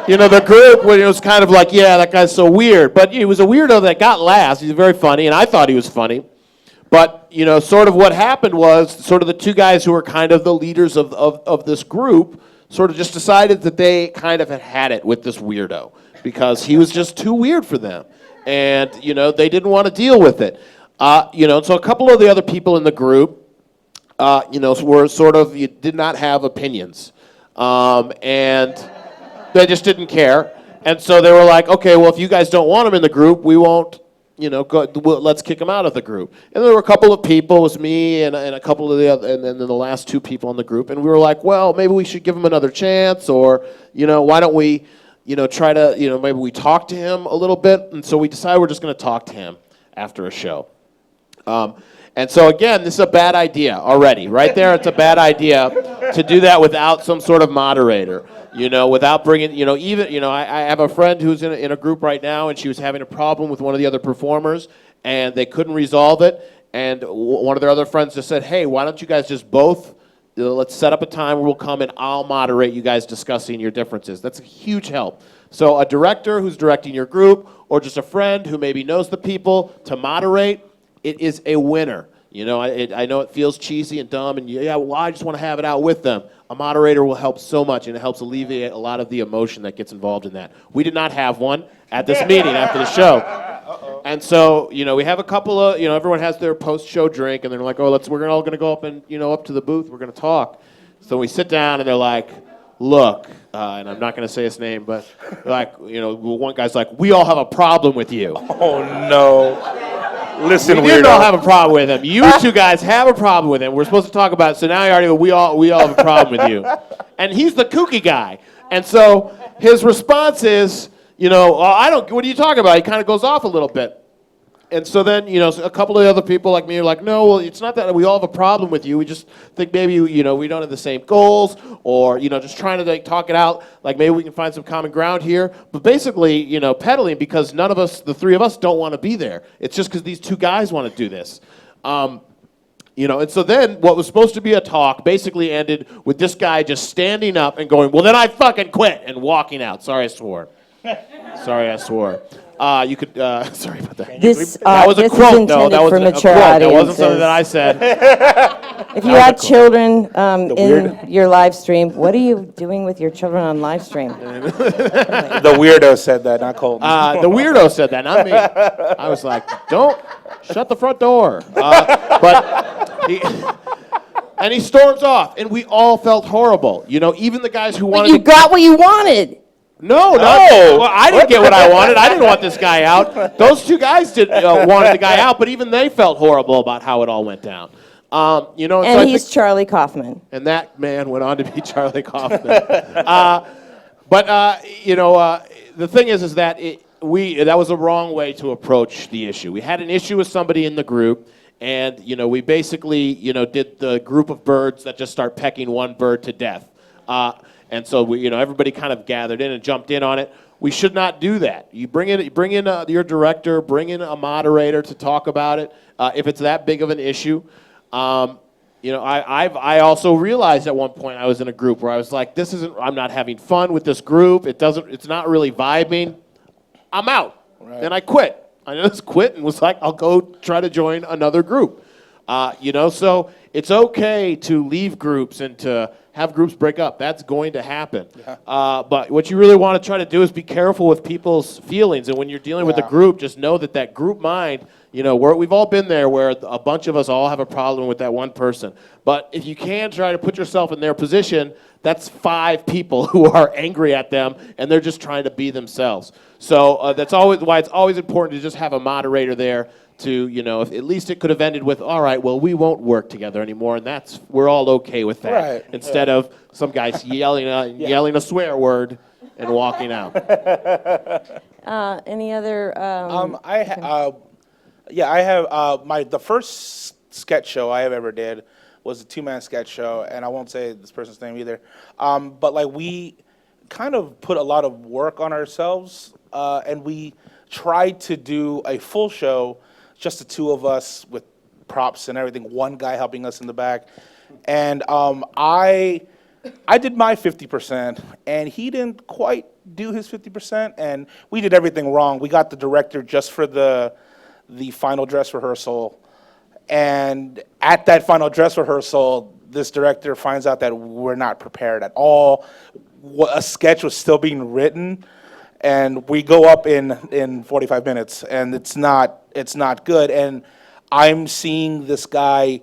the group was kind of like, yeah, that guy's so weird. But he was a weirdo that got laughs. He's very funny, and I thought he was funny. But, sort of what happened was, sort of the two guys who were kind of the leaders of this group sort of just decided that they kind of had it with this weirdo because he was just too weird for them. And, they didn't want to deal with it. So a couple of the other people in the group, were sort of, did not have opinions. And they just didn't care. And so they were like, okay, well, if you guys don't want him in the group, we won't, let's kick him out of the group. And there were a couple of people, it was me and a couple of the other, and then the last two people in the group. And we were like, well, maybe we should give him another chance, or, why don't we, try to, maybe we talk to him a little bit. And so we decided we're just going to talk to him after a show. And so again, this is a bad idea already. Right there, it's a bad idea to do that without some sort of moderator. Without bringing, I have a friend who's in a group right now, and she was having a problem with one of the other performers, and they couldn't resolve it. And one of their other friends just said, hey, why don't you guys just both, let's set up a time where we'll come and I'll moderate you guys discussing your differences. That's a huge help. So a director who's directing your group, or just a friend who maybe knows the people to moderate, it is a winner. You know, I know it feels cheesy and dumb, and yeah, well, I just want to have it out with them. A moderator will help so much, and it helps alleviate a lot of the emotion that gets involved in that. We did not have one at this meeting after the show. And so, you know, we have a couple of, you know, everyone has their post-show drink, and they're like, oh, we're all going to go up and, you know, up to the booth, we're going to talk. So we sit down, and they're like, look, and I'm not going to say his name, but like, you know, one guy's like, we all have a problem with you. Oh, no. Listen, we didn't all have a problem with him. You two guys have a problem with him. We're supposed to talk about it, so now you already we all have a problem with you. And he's the kooky guy. And so his response is, you know, what are you talking about? He kind of goes off a little bit. And so then, you know, a couple of other people like me are like, no, well, it's not that we all have a problem with you. We just think maybe, you know, we don't have the same goals, or, you know, just trying to like talk it out. Like maybe we can find some common ground here. But basically, you know, peddling because none of us, the three of us, don't want to be there. It's just because these two guys want to do this. You know, and so then what was supposed to be a talk basically ended with this guy just standing up and going, well, then I fucking quit, and walking out. Sorry, I swore. Sorry, I swore. You could, sorry about that. That was a quote, though. That was a quote. That wasn't something that I said. If you had children in your live stream, what are you doing with your children on live stream? The weirdo said that, not Colton. The weirdo said that, not me. I was like, don't shut the front door. And he storms off, and we all felt horrible. You know, even the guys who wanted. But you got what you wanted. No. Well, I didn't get what I wanted. I didn't want this guy out. Those two guys wanted the guy out, but even they felt horrible about how it all went down. You know, and so he's Charlie Kaufman. And that man went on to be Charlie Kaufman. You know, the thing is that that was a wrong way to approach the issue. We had an issue with somebody in the group, and you know, we basically, you know, did the group of birds that just start pecking one bird to death. And so we, you know, everybody kind of gathered in and jumped in on it. We should not do that. You bring in your director, bring in a moderator to talk about it if it's that big of an issue. You know, I also realized at one point I was in a group where I was like, I'm not having fun with this group. It's not really vibing. I'm out. Right. And I quit. I just quit and was like, I'll go try to join another group. You know, so it's okay to leave groups and to have groups break up. That's going to happen. Yeah. But what you really want to try to do is be careful with people's feelings. And when you're dealing with a group, just know that group mind, you know, we've all been there where a bunch of us all have a problem with that one person. But if you can try to put yourself in their position, that's 5 people who are angry at them, and they're just trying to be themselves. So that's always why it's always important to just have a moderator there to, you know, at least it could have ended with, all right, well, we won't work together anymore, and we're all okay with that. Right. Instead of some guys yelling a swear word and walking out. Any other? I have the first sketch show I ever did was a 2-man sketch show, and I won't say this person's name either. But like we kind of put a lot of work on ourselves, and we tried to do a full show, just the 2 of us with props and everything, one guy helping us in the back. And I did my 50%, and he didn't quite do his 50%, and we did everything wrong. We got the director just for the final dress rehearsal, and at that final dress rehearsal, this director finds out that we're not prepared at all. A sketch was still being written, and we go up in 45 minutes, and it's not good. And I'm seeing this guy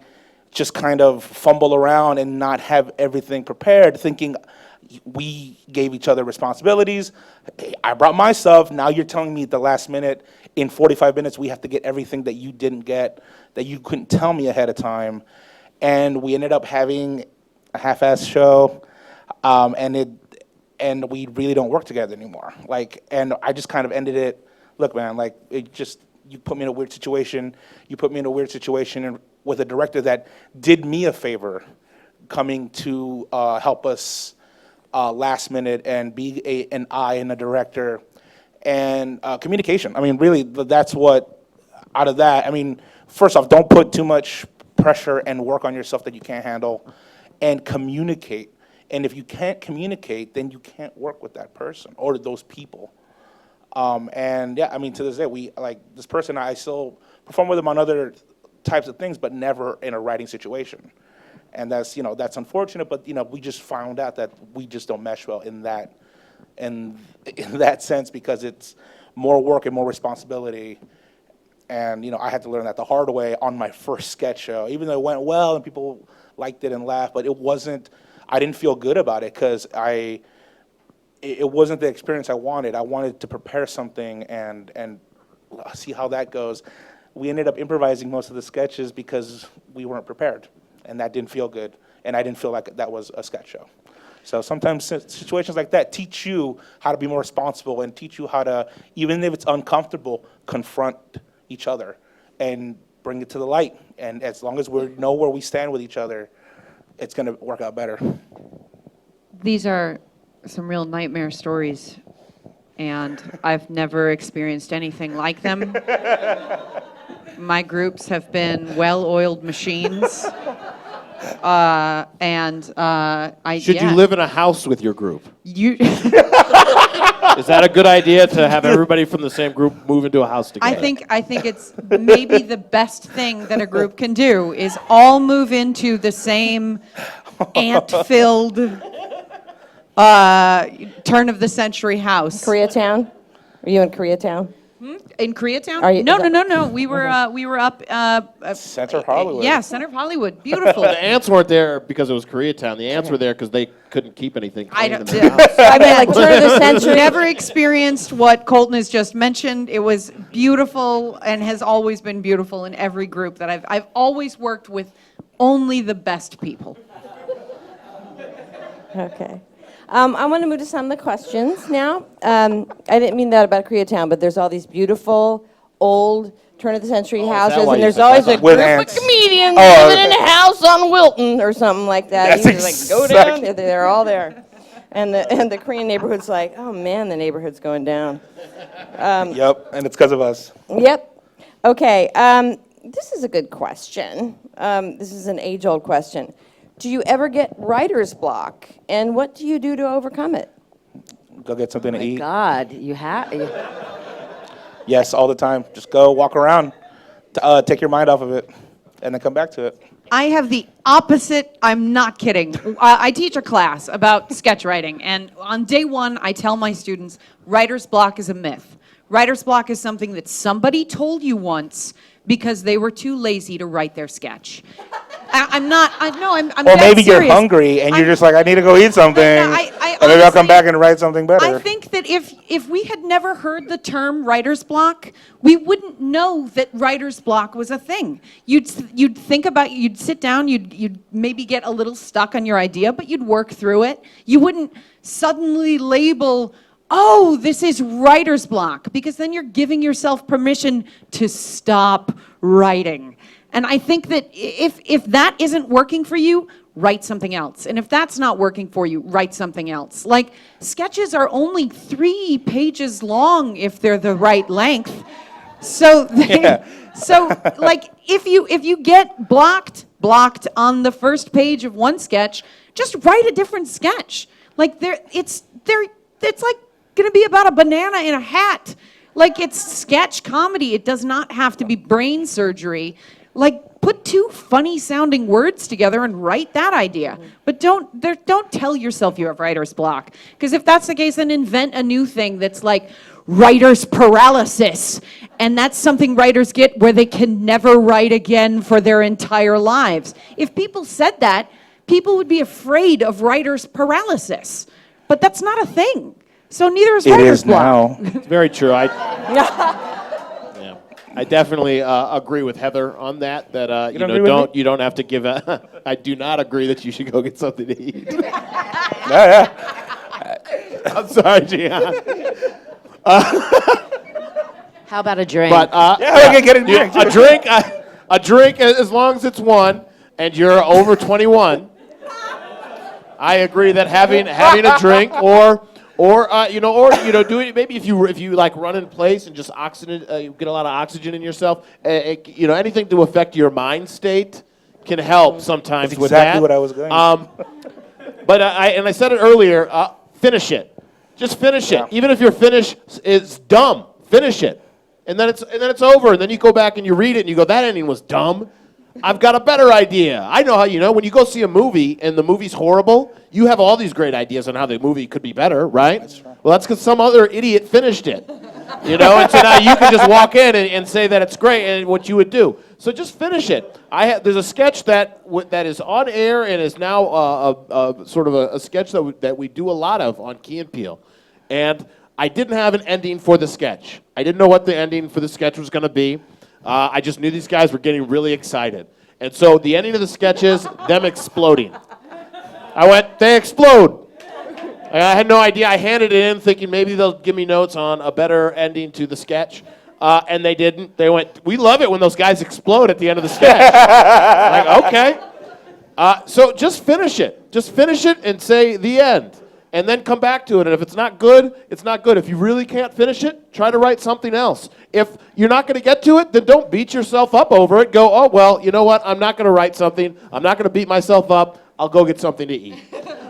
just kind of fumble around and not have everything prepared, thinking we gave each other responsibilities. I brought my stuff. Now you're telling me at the last minute, in 45 minutes, we have to get everything that you didn't get, that you couldn't tell me ahead of time. And we ended up having a half-assed show, and we really don't work together anymore. And I just kind of ended it. Look, man, you put me in a weird situation. You put me in a weird situation with a director that did me a favor, coming to help us last minute and be an eye and a director. And communication. I mean, really, that's what, out of that, I mean, first off, don't put too much pressure and work on yourself that you can't handle, and communicate. And if you can't communicate, then you can't work with that person or those people. And yeah, I mean, to this day, this person, I still perform with him on other types of things, but never in a writing situation. And that's, that's unfortunate, but, we just found out that we just don't mesh well in that sense, because it's more work and more responsibility. And, I had to learn that the hard way on my first sketch show, even though it went well and people liked it and laughed, but I didn't feel good about it, because it wasn't the experience I wanted. I wanted to prepare something and see how that goes. We ended up improvising most of the sketches because we weren't prepared, and that didn't feel good, and I didn't feel like that was a sketch show. So sometimes situations like that teach you how to be more responsible and teach you how to, even if it's uncomfortable, confront each other and bring it to the light. And as long as we know where we stand with each other, it's going to work out better. These are some real nightmare stories, and I've never experienced anything like them. My groups have been well-oiled machines. Should you live in a house with your group? You Is that a good idea to have everybody from the same group move into a house together? I think it's maybe the best thing that a group can do is all move into the same ant-filled turn-of-the-century house. Koreatown? Are you in Koreatown? In Koreatown? Are you- No. is that- We were up. Center of Hollywood. Yeah, Center of Hollywood. Beautiful. The ants weren't there because it was Koreatown. The ants were there because they couldn't keep anything I clean in don't. the house. I mean, like turn of the century. Never experienced what Colton has just mentioned. It was beautiful and has always been beautiful in every group that I've always worked with only the best people. Okay. I want to move to some of the questions now. I didn't mean that about Koreatown, but there's all these beautiful, old, turn-of-the-century houses, why and you there's said always that? a With group ants. of comedians Oh, living in a house on Wilton or something like that. That's You just go exactly- down, they're all there. And the Korean neighborhood's like, oh man, the neighborhood's going down. Yep, and it's because of us. Yep. Okay. This is a good question. This is an age-old question. Do you ever get writer's block, and what do you do to overcome it? Go get something to eat. God, you have. Yes, all the time. Just go walk around, take your mind off of it, and then come back to it. I have the opposite. I'm not kidding. I teach a class about sketch writing, and on day one, I tell my students, writer's block is a myth. Writer's block is something that somebody told you once because they were too lazy to write their sketch. I'm Or dead maybe you're serious. hungry and you're just like, I need to go eat something, and maybe I'll come honestly- back and write something better. I think that if we had never heard the term writer's block, we wouldn't know that writer's block was a thing. You'd think about, you'd sit down, you'd maybe get a little stuck on your idea, but you'd work through it. You wouldn't suddenly label, oh, this is writer's block, because then you're giving yourself permission to stop writing. And I think that if that isn't working for you, write something else. And if that's not working for you, write something else. Like, sketches are only 3 pages long if they're the right length. So, like, if you get blocked on the first page of one sketch, just write a different sketch. Like, it's like gonna be about a banana in a hat. Like, it's sketch comedy. It does not have to be brain surgery. Like, put 2 funny sounding words together and write that idea. But don't tell yourself you have writer's block. Because if that's the case, then invent a new thing that's like writer's paralysis. And that's something writers get where they can never write again for their entire lives. If people said that, people would be afraid of writer's paralysis. But that's not a thing. So neither is writer's block. It is now. It's very true. I definitely agree with Heather on that. That you don't have to give. I do not agree that you should go get something to eat. Yeah. I'm sorry, Gian. How about a drink? But we can get a drink. A drink as long as it's one, and you're over 21. I agree that having a drink or do it. Maybe if you like run in place and just oxygen, you get a lot of oxygen in yourself. Anything to affect your mind state can help sometimes That's with that. exactly what I was going. But I said it earlier. Finish it. Just finish it. Yeah. Even if your finish is dumb, finish it. and then it's over, and then you go back and you read it and you go, that ending was dumb. I've got a better idea. I know how, when you go see a movie and the movie's horrible, you have all these great ideas on how the movie could be better, right? That's right. Well, that's because some other idiot finished it. And so now you can just walk in and say that it's great and what you would do. So just finish it. There's a sketch that is on air and is now sort of a sketch that we do a lot of on Key and Peele. And I didn't have an ending for the sketch. I didn't know what the ending for the sketch was going to be. I just knew these guys were getting really excited. And so the ending of the sketch is them exploding. I went, they explode. I had no idea. I handed it in thinking maybe they'll give me notes on a better ending to the sketch. And they didn't. They went, we love it when those guys explode at the end of the sketch. Like, okay. So just finish it. Just finish it and say the end. And then come back to it. And if it's not good, it's not good. If you really can't finish it, try to write something else. If you're not going to get to it, then don't beat yourself up over it. Go, oh, well, you know what? I'm not going to write something. I'm not going to beat myself up. I'll go get something to eat.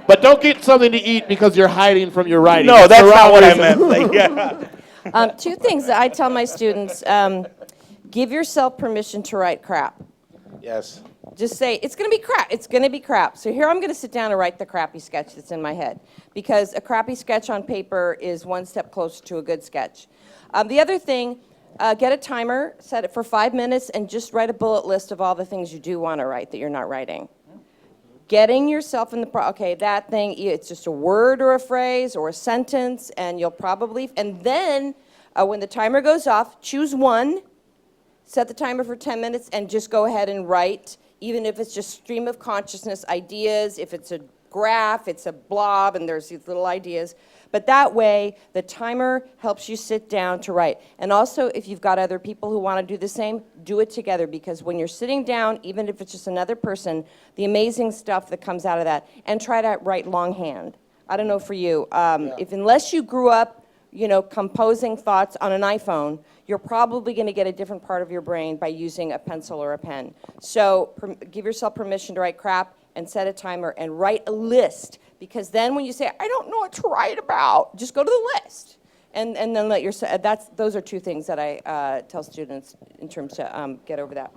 But don't get something to eat because you're hiding from your writing. No, that's not what I meant. Two things that I tell my students. Give yourself permission to write crap. Yes. Just say, it's going to be crap. It's going to be crap. So here I'm going to sit down and write the crappy sketch that's in my head. Because a crappy sketch on paper is one step closer to a good sketch. The other thing, get a timer, set it for 5 minutes, and just write a bullet list of all the things you do want to write that you're not writing. Getting yourself in okay, that thing, it's just a word or a phrase or a sentence, and you'll probably, and then when the timer goes off, choose one, set the timer for 10 minutes, and just go ahead and write, even if it's just stream of consciousness ideas, if it's a graph, it's a blob, and there's these little ideas. But that way, the timer helps you sit down to write. And also, if you've got other people who want to do the same, do it together. Because when you're sitting down, even if it's just another person, the amazing stuff that comes out of that, and try to write longhand. I don't know for you, unless you grew up, composing thoughts on an iPhone, you're probably going to get a different part of your brain by using a pencil or a pen. So give yourself permission to write crap and set a timer and write a list. Because then when you say, I don't know what to write about, just go to the list. And then let yourself, those are two things that I tell students in terms to get over that.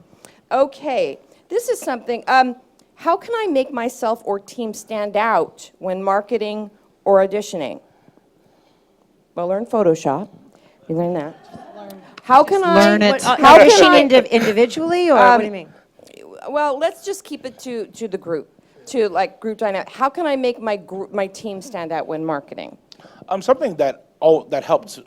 Okay, this is something, how can I make myself or team stand out when marketing or auditioning? Well, learn Photoshop. You learn that. How can I learn it? Auditioning individually, or what do you mean? Well, let's just keep it to the group, to like group dynamic. How can I make my team stand out when marketing? Something that helped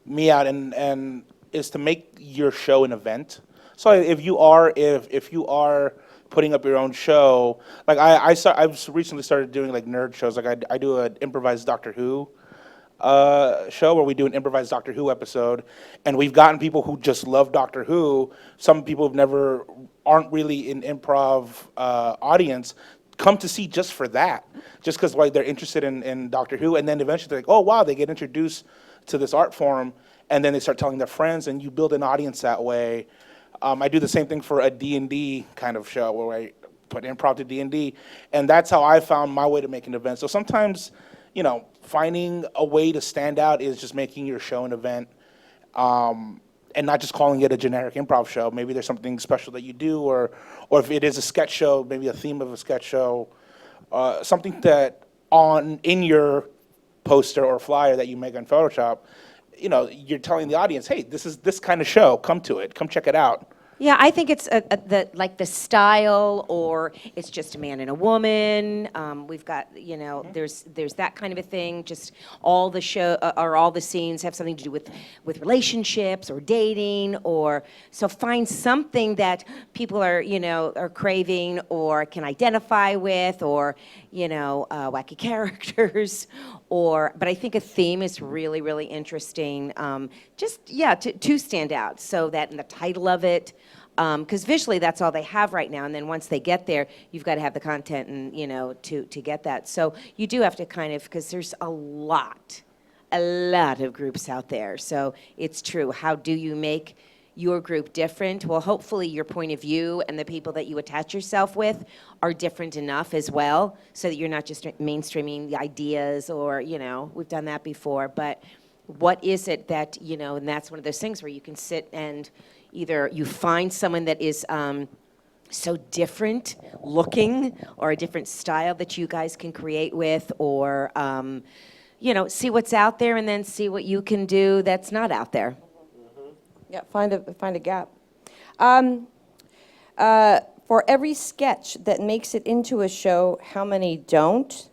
me out and is to make your show an event. So if you are putting up your own show, like I've recently started doing like nerd shows. Like I do an improvised Doctor Who show where we do an improvised Doctor Who episode, and we've gotten people who just love Doctor Who. Some people aren't really in improv audience, come to see just for that, just because like they're interested in Doctor Who, and then eventually they're like, oh wow, they get introduced to this art form, and then they start telling their friends, and you build an audience that way. I do the same thing for a D&D kind of show where I put improv to D&D, and that's how I found my way to make an event. So sometimes, finding a way to stand out is just making your show an event, and not just calling it a generic improv show. Maybe there's something special that you do, or if it is a sketch show, maybe a theme of a sketch show, something that in your poster or flyer that you make on Photoshop, you're telling the audience, hey, this is this kind of show, come to it, come check it out. Yeah, I think it's the style, or it's just a man and a woman. We've got, there's that kind of a thing. Just all the show or all the scenes have something to do with relationships or dating, or so find something that people are craving or can identify with, or wacky characters, but I think a theme is really, really interesting. To stand out, so that in the title of it. Because visually that's all they have right now, and then once they get there, you've got to have the content and to get that. So you do have to because there's a lot of groups out there. So it's true. How do you make your group different? Well, hopefully your point of view and the people that you attach yourself with are different enough as well, so that you're not just mainstreaming the ideas, or we've done that before, but what is it that, and that's one of those things where you can sit and either you find someone that is so different looking or a different style that you guys can create with, or, see what's out there and then see what you can do that's not out there. Yeah, find a gap. For every sketch that makes it into a show, how many don't?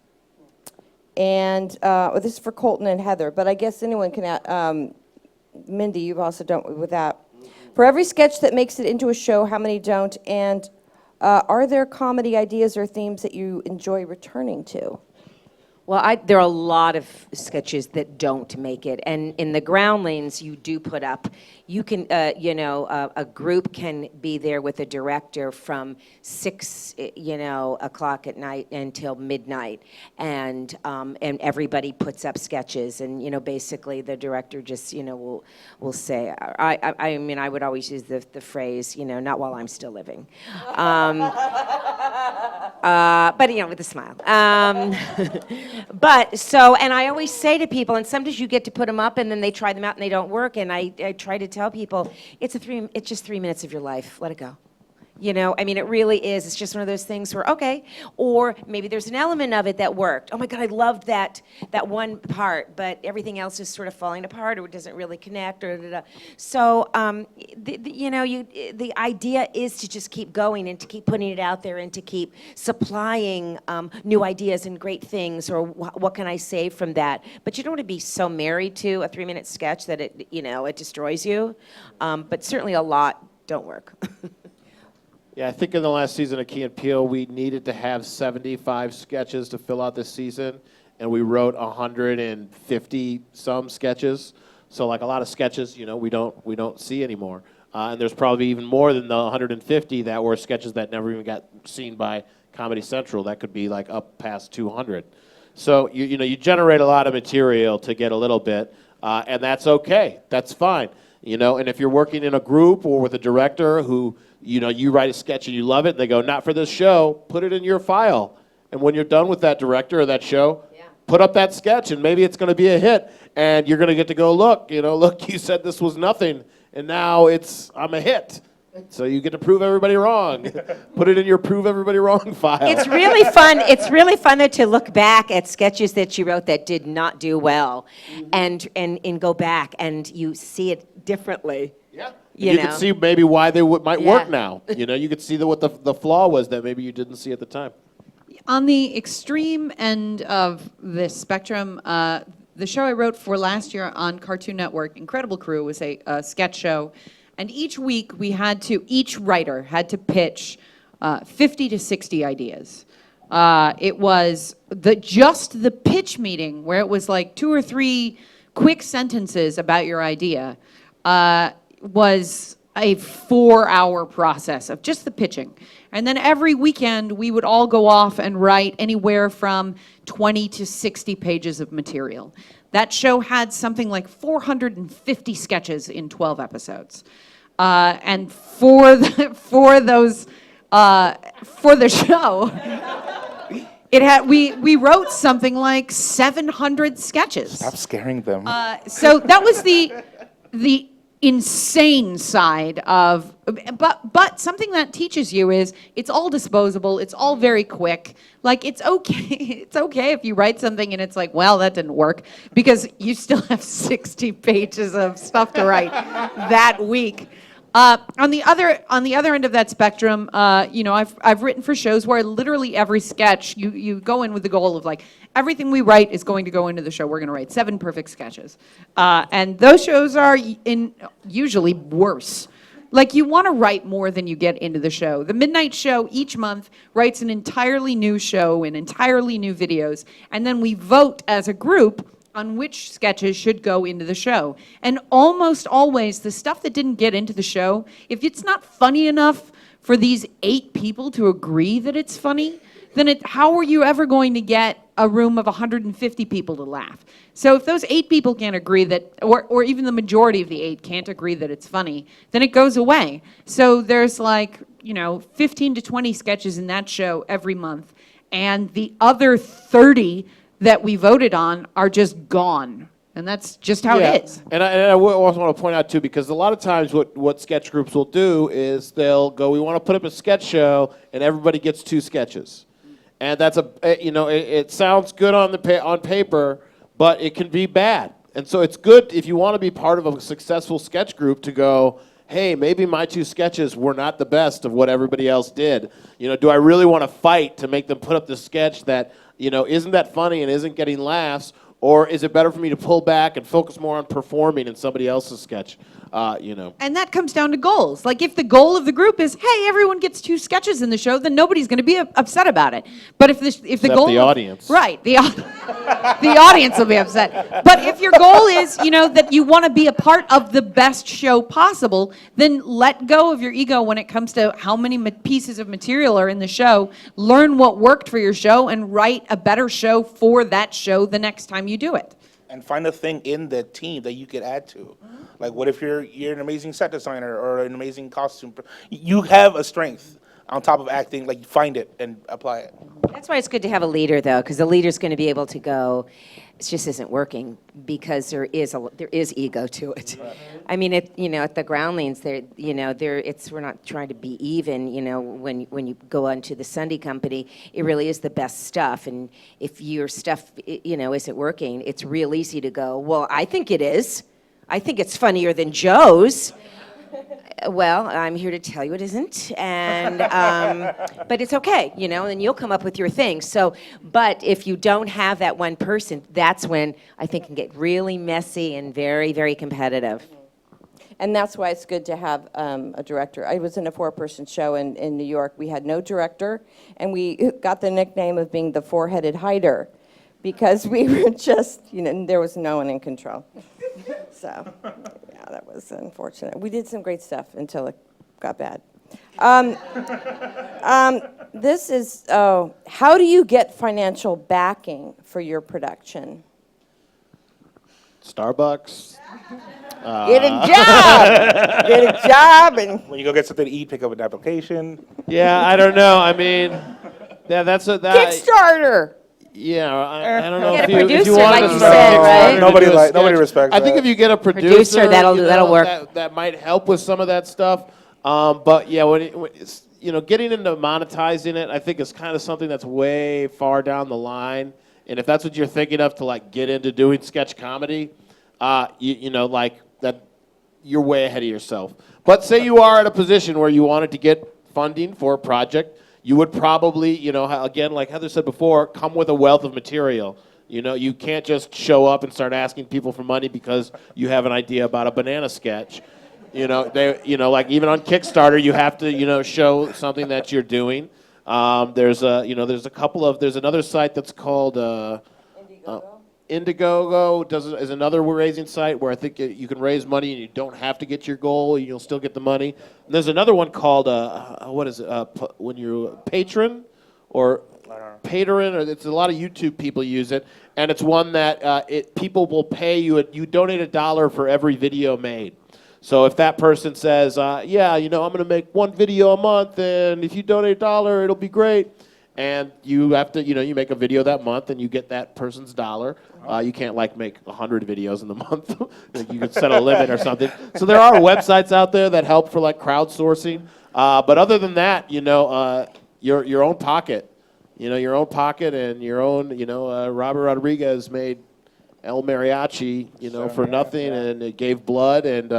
And this is for Colton and Heather, but I guess anyone can. Mindy, you've also done with that. For every sketch that makes it into a show, how many don't? And are there comedy ideas or themes that you enjoy returning to? Well, there are a lot of sketches that don't make it, and in the Groundlings, you do put up. You can, a group can be there with a director from 6, o'clock at night until midnight, and everybody puts up sketches, and basically the director just will say. I mean, I would always use the phrase, not while I'm still living, but with a smile. But so, and I always say to people, and sometimes you get to put them up and then they try them out and they don't work, and I try to tell people, it's just 3 minutes of your life, let it go. I mean, it really is. It's just one of those things where, okay, or maybe there's an element of it that worked. Oh my God, I loved that one part, but everything else is sort of falling apart, or it doesn't really connect, or da-da-da. So, the idea is to just keep going and to keep putting it out there and to keep supplying new ideas and great things, or what can I say from that? But you don't want to be so married to a 3-minute sketch that it destroys you. But certainly a lot don't work. Yeah, I think in the last season of Key and Peele, we needed to have 75 sketches to fill out this season, and we wrote 150 some sketches. So like a lot of sketches, we don't see anymore. And there's probably even more than the 150 that were sketches that never even got seen by Comedy Central. That could be like up past 200. So you generate a lot of material to get a little bit, and that's okay. That's fine. And if you're working in a group or with a director who, you write a sketch and you love it, and they go, not for this show, put it in your file. And when you're done with that director or that show, put up that sketch, and maybe it's going to be a hit, and you're going to get to go, look, you said this was nothing, and now I'm a hit. So you get to prove everybody wrong. Put it in your prove everybody wrong file. It's really fun. It's really fun to look back at sketches that you wrote that did not do well, and go back and you see it differently. Yeah. You can see maybe why they might work now. You could see what the flaw was that maybe you didn't see at the time. On the extreme end of this spectrum, the show I wrote for last year on Cartoon Network, Incredible Crew, was a sketch show. And each week each writer had to pitch 50 to 60 ideas. It was just the pitch meeting, where it was like 2 or 3 quick sentences about your idea, was a 4-hour process of just the pitching. And then every weekend, we would all go off and write anywhere from 20 to 60 pages of material. That show had something like 450 sketches in 12 episodes. And for the show, we wrote something like 700 sketches. Stop scaring them. So that was the insane side of, but something that teaches you is it's all disposable, it's all very quick. Like, it's okay if you write something and it's like, well, that didn't work, because you still have 60 pages of stuff to write that week. On the other end of that spectrum, I've written for shows where literally every sketch, you go in with the goal of like, everything we write is going to go into the show. We're going to write 7 perfect sketches. And those shows are usually worse. Like, you want to write more than you get into the show. The Midnight Show each month writes an entirely new show and entirely new videos, and then we vote as a group on which sketches should go into the show. And almost always, the stuff that didn't get into the show, if it's not funny enough for these 8 people to agree that it's funny, then how are you ever going to get a room of 150 people to laugh? So if those 8 people can't agree that, or even the majority of the 8 can't agree that it's funny, then it goes away. So there's 15 to 20 sketches in that show every month, and the other 30 that we voted on are just gone. And that's just how it is. And I also want to point out, too, because a lot of times what sketch groups will do is they'll go, we want to put up a sketch show, and everybody gets 2 sketches. And that's it sounds good on paper, but it can be bad. And so it's good if you want to be part of a successful sketch group to go, hey, maybe my 2 sketches were not the best of what everybody else did. Do I really want to fight to make them put up this sketch that, isn't that funny and isn't getting laughs? Or is it better for me to pull back and focus more on performing in somebody else's sketch? And that comes down to goals. Like if the goal of the group is, hey, everyone gets 2 sketches in the show, then nobody's going to be upset about it. But if the goal, the audience, right, the audience will be upset. But if your goal is, that you want to be a part of the best show possible, then let go of your ego when it comes to how many pieces of material are in the show. Learn what worked for your show and write a better show for that show the next time you do it. And find a thing in the team that you could add to. Like, what if you're an amazing set designer or an amazing costume? You have a strength on top of acting. Like, find it and apply it. That's why it's good to have a leader, though, because the leader's going to be able to go, it just isn't working, because there is ego to it. Right. I mean, at the Groundlings, we're not trying to be even. When you go onto the Sunday company, it really is the best stuff. And if your stuff, isn't working, it's real easy to go, well, I think it is. I think it's funnier than Joe's. Well, I'm here to tell you it isn't, and but it's okay, and you'll come up with your thing. So, but if you don't have that one person, that's when I think it can get really messy and very, very competitive. And that's why it's good to have a director. I was in a 4-person show in New York. We had no director, and we got the nickname of being the 4-headed hider, because we were just, there was no one in control. So, yeah, that was unfortunate. We did some great stuff until it got bad. This is, how do you get financial backing for your production? Starbucks. Get a job! Get a job! And when you go get something to eat, pick up an application. Yeah, I don't know. I mean, that's a... Kickstarter! Yeah, I don't know Get if a producer, you want like to you start said, right? Nobody respects I think that. if you get a producer that'll work. That might help with some of that stuff. But yeah, when it's, getting into monetizing it, I think is kind of something that's way far down the line. And if that's what you're thinking of to get into doing sketch comedy, like that, you're way ahead of yourself. But say you are at a position where you wanted to get funding for a project. You would probably, again, like Heather said before, come with a wealth of material. You can't just show up and start asking people for money because you have an idea about a banana sketch. Like even on Kickstarter, you have to, show something that you're doing. There's another site that's called Indiegogo is another raising site where I think you can raise money and you don't have to get your goal. You'll still get the money. And there's another one called, what is it, when you're a patron or Patreon, or it's a lot of YouTube people use it. And it's one that people will pay you, you donate $1 for every video made. So if that person says, I'm going to make 1 video a month, and if you donate $1, it'll be great. And you have to, you make a video that month and you get that person's $1. You can't make 100 videos in the month. You could set a limit or something. So there are websites out there that help for crowdsourcing. But other than that, your own pocket, your own pocket and your own, Robert Rodriguez made El Mariachi, for nothing, and it gave blood, and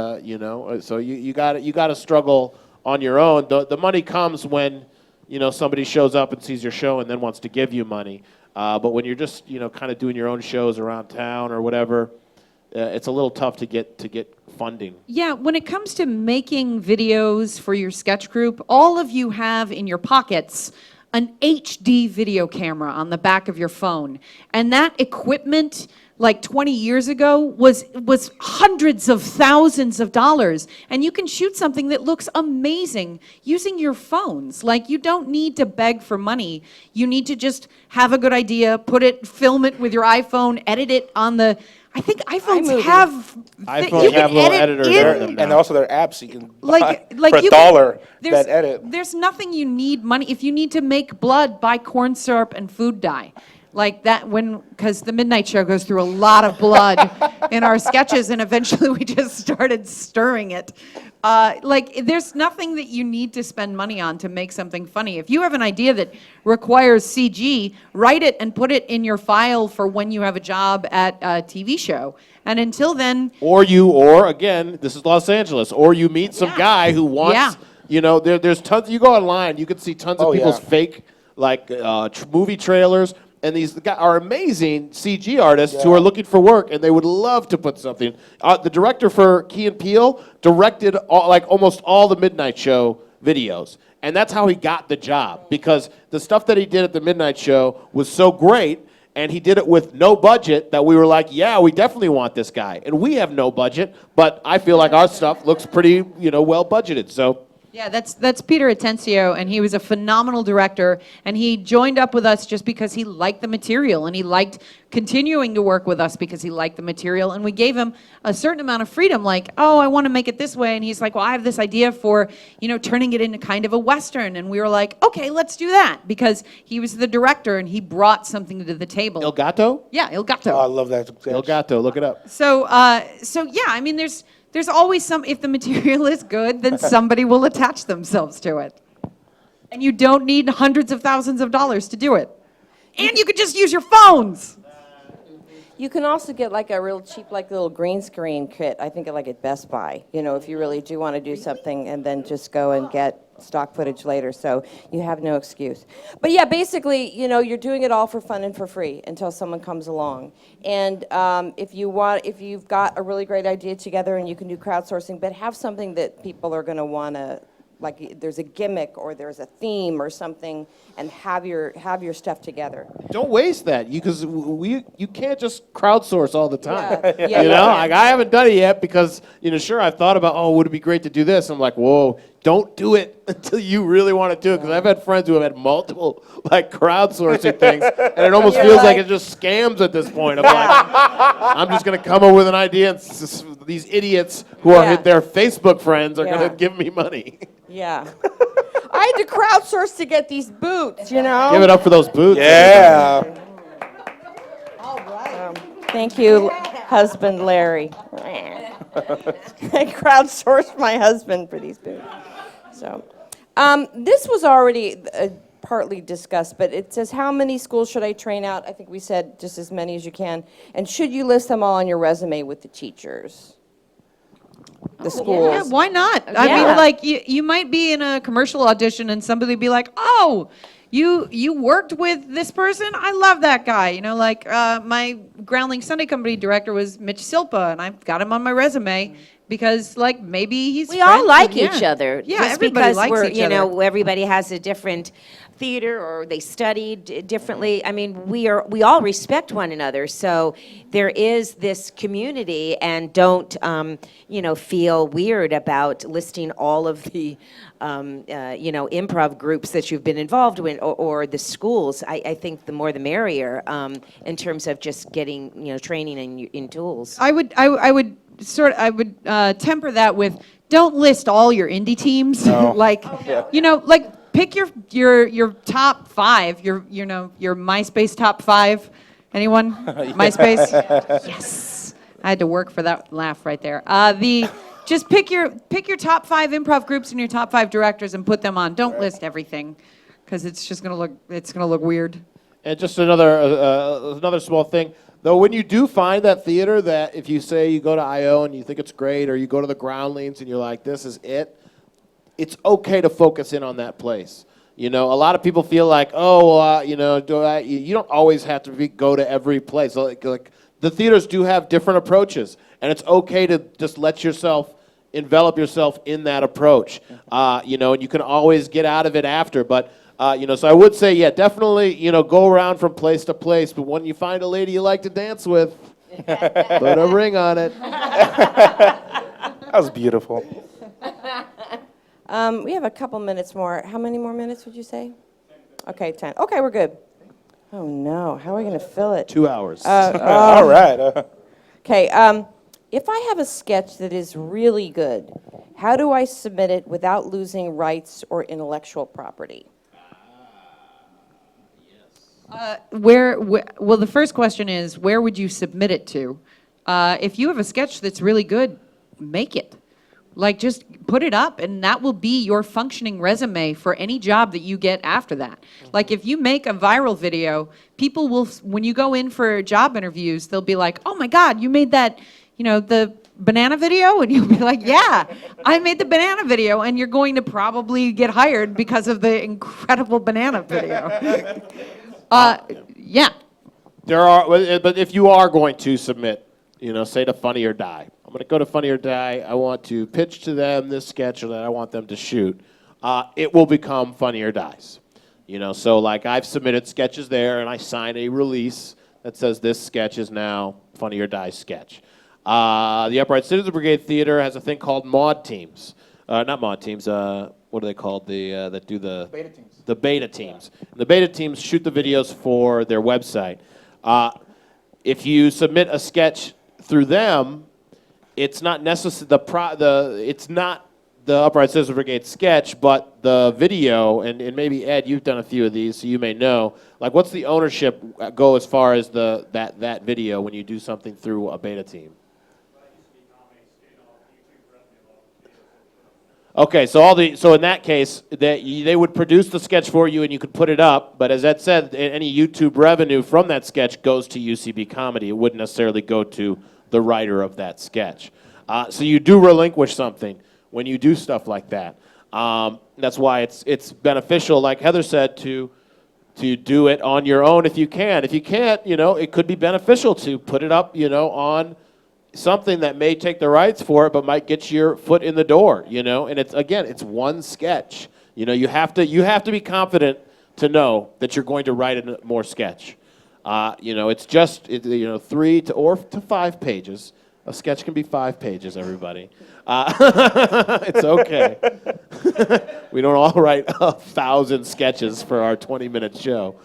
so you got to struggle on your own. The money comes when somebody shows up and sees your show and then wants to give you money. But when you're just, kind of doing your own shows around town or whatever, it's a little tough to get funding. Yeah, when it comes to making videos for your sketch group, all of you have in your pockets an HD video camera on the back of your phone. And that equipment, 20 years ago, was hundreds of thousands of dollars. And you can shoot something that looks amazing using your phones. You don't need to beg for money. You need to just have a good idea, film it with your iPhone, edit it on the... I think iPhones have little editors in them now. And also there are apps you can buy for $1 that edit. There's nothing you need money. If you need to make blood, buy corn syrup and food dye. Like that because the midnight show goes through a lot of blood in our sketches, and eventually we just started stirring it. There's nothing that you need to spend money on to make something funny. If you have an idea that requires CG, write it and put it in your file for when you have a job at a TV show. And until then... Or again, this is Los Angeles, or you meet some guy who wants, there's tons, you go online, you can see tons of people's fake, movie trailers. And these guys are amazing CG artists who are looking for work, and they would love to put something. The director for Key and Peele directed almost all the Midnight Show videos, and that's how he got the job, because the stuff that he did at the Midnight Show was so great, and he did it with no budget that we were like, yeah, we definitely want this guy. And we have no budget, but I feel like our stuff looks pretty, well budgeted. So. Yeah, that's Peter Atencio, and he was a phenomenal director, and he joined up with us just because he liked the material, and he liked continuing to work with us because he liked the material, and we gave him a certain amount of freedom, like, oh, I want to make it this way, and he's like, well, I have this idea for, turning it into kind of a Western, and we were like, okay, let's do that, because he was the director, and he brought something to the table. Il Gatto? Yeah, Il Gatto. Oh, I love that. Il Gatto, look it up. So yeah, I mean, there's always if the material is good, then somebody will attach themselves to it. And you don't need hundreds of thousands of dollars to do it. And you could just use your phones. You can also get like a real cheap, little green screen kit, I think at Best Buy, if you really do want to do something, and then just go and get stock footage later, so you have no excuse. But yeah, basically, you're doing it all for fun and for free until someone comes along. And if you've got a really great idea together and you can do crowdsourcing, but have something that people are going to want to, like there's a gimmick or there's a theme or something, and have your stuff together. Don't waste that, because you can't just crowdsource all the time. Yeah. I haven't done it yet because sure, I've thought about, would it be great to do this? I'm like, whoa, don't do it until you really want to do it, because I've had friends who have had multiple crowdsourcing things, and it almost feels like it's just scams at this point. I'm like, I'm just gonna come up with an idea, and these idiots who are their Facebook friends are gonna give me money. Yeah. I had to crowdsource to get these boots, Give it up for those boots. Yeah. All right. Thank you, husband Larry. I crowdsourced my husband for these boots. So, this was already partly discussed, but it says, how many schools should I train out? I think we said just as many as you can. And should you list them all on your resume with the teachers? The schools. Yeah, why not? I mean, you might be in a commercial audition and somebody be like, oh, you worked with this person? I love that guy. My Groundling Sunday Company director was Mitch Silpa, and I've got him on my resume because, maybe he's We all like each other. Yeah, just everybody because likes each other. Everybody has a different theater or they studied differently. I mean, we all respect one another. So there is this community, and don't feel weird about listing all of the improv groups that you've been involved with, or the schools. I think the more the merrier, in terms of just getting training in tools. I would temper that with, don't list all your indie teams. No. Pick your top 5, your MySpace top 5. Anyone? MySpace? Yes. I had to work for that laugh right there. Just pick your top 5 improv groups and your top 5 directors and put them on. Don't list everything, because it's just gonna look weird. And just another small thing, though, when you do find that theater that, if you say you go to I.O. and you think it's great, or you go to the Groundlings and you're like, this is it, it's okay to focus in on that place. A lot of people feel like, you don't always have to go to every place. Like the theaters do have different approaches, and it's okay to just envelop yourself in that approach. And you can always get out of it after. But so I would say, definitely, go around from place to place. But when you find a lady you like to dance with, put a ring on it. That was beautiful. We have a couple minutes more. How many more minutes would you say? Okay, 10. Okay, we're good. Oh no, how are we going to fill it? 2 hours. All right. Okay, if I have a sketch that is really good, how do I submit it without losing rights or intellectual property? Well, the first question is, where would you submit it to? If you have a sketch that's really good, make it. Like, just put it up, and that will be your functioning resume for any job that you get after that. Like, if you make a viral video, people will, when you go in for job interviews, they'll be like, oh my God, you made that, the banana video? And you'll be like, yeah, I made the banana video, and you're going to probably get hired because of the incredible banana video. Yeah. There are, but if you are going to submit, say to Funny or Die, I'm going to go to Funny or Die. I want to pitch to them this sketch that I want them to shoot. It will become Funny or Dies. So like I've submitted sketches there, and I sign a release that says this sketch is now Funny or Die sketch. The Upright Citizens Brigade Theater has a thing called mod teams. Not mod teams. What are they called? That do the Beta teams. The beta teams. The beta teams shoot the videos for their website. If you submit a sketch through them, it's not necessarily it's not the Upright Citizens Brigade sketch, but the video, and maybe Ed, you've done a few of these, so you may know. Like, what's the ownership go as far as that video when you do something through a beta team? Okay, so in that case, they would produce the sketch for you, and you could put it up. But as Ed said, any YouTube revenue from that sketch goes to UCB Comedy. It wouldn't necessarily go to the writer of that sketch. So you do relinquish something when you do stuff like that. That's why it's beneficial, like Heather said, to do it on your own if you can. If you can't, it could be beneficial to put it up, on something that may take the rights for it, but might get your foot in the door, And it's one sketch. You have to be confident to know that you're going to write more sketch. It's just 3 to 5 pages. A sketch can be 5 pages, everybody. It's okay. We don't all write 1,000 sketches for our 20-minute show.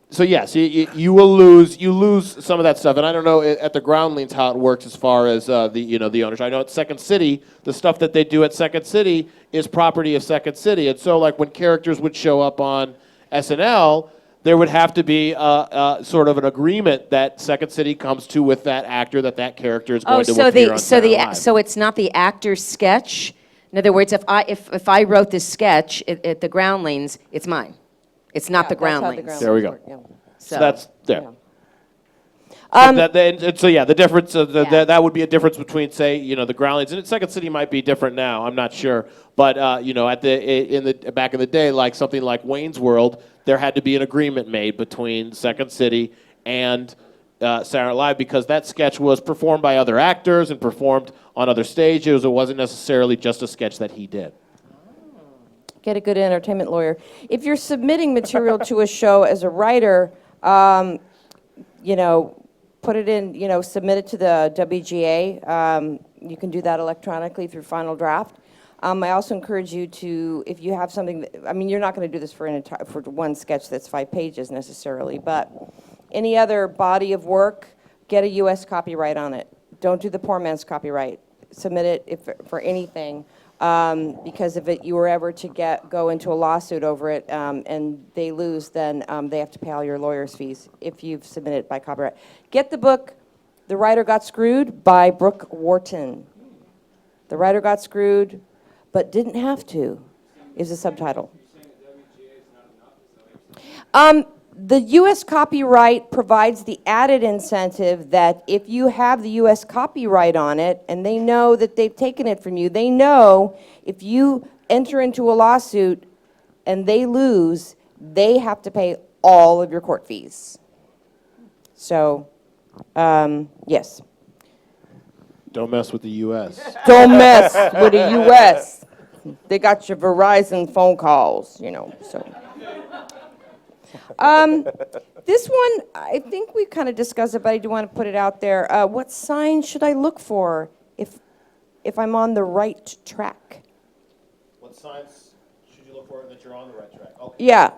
So yes, you will lose some of that stuff, and I don't know at the Groundlings how it works as far as the owners. I know at Second City, the stuff that they do at Second City is property of Second City, and so like when characters would show up on SNL, there would have to be sort of an agreement that Second City comes to with that actor that character is going to appear on Saturday Night Live. So it's not the actor's sketch. In other words, if I wrote this sketch at the Groundlings, it's mine. It's not the Groundlings. There we go. Yeah. So that's there. Yeah. So the difference that would be a difference between, say, the Groundlings, and Second City might be different now. I'm not sure, but back in the day, like something like Wayne's World, there had to be an agreement made between Second City and Saturday Night Live because that sketch was performed by other actors and performed on other stages. It wasn't necessarily just a sketch that he did. Get a good entertainment lawyer. If you're submitting material to a show as a writer, put it in, submit it to the WGA. You can do that electronically through Final Draft. I also encourage you to, if you have something, you're not going to do this for one sketch that's 5 pages necessarily, but any other body of work, get a U.S. copyright on it. Don't do the poor man's copyright. Submit it for anything. Because if you were ever to go into a lawsuit over it and they lose, then they have to pay all your lawyer's fees if you've submitted it by copyright. Get the book, The Writer Got Screwed by Brooke Wharton. The Writer Got Screwed, but didn't have to, is the subtitle. The U.S. copyright provides the added incentive that if you have the U.S. copyright on it and they know that they've taken it from you, they know if you enter into a lawsuit and they lose, they have to pay all of your court fees. So, yes. Don't mess with the U.S. Don't mess with the U.S. They got your Verizon phone calls, so. This one, I think we kind of discussed it, but I do want to put it out there. What sign should I look for if I'm on the right track? What signs should you look for that you're on the right track? Okay. Yeah.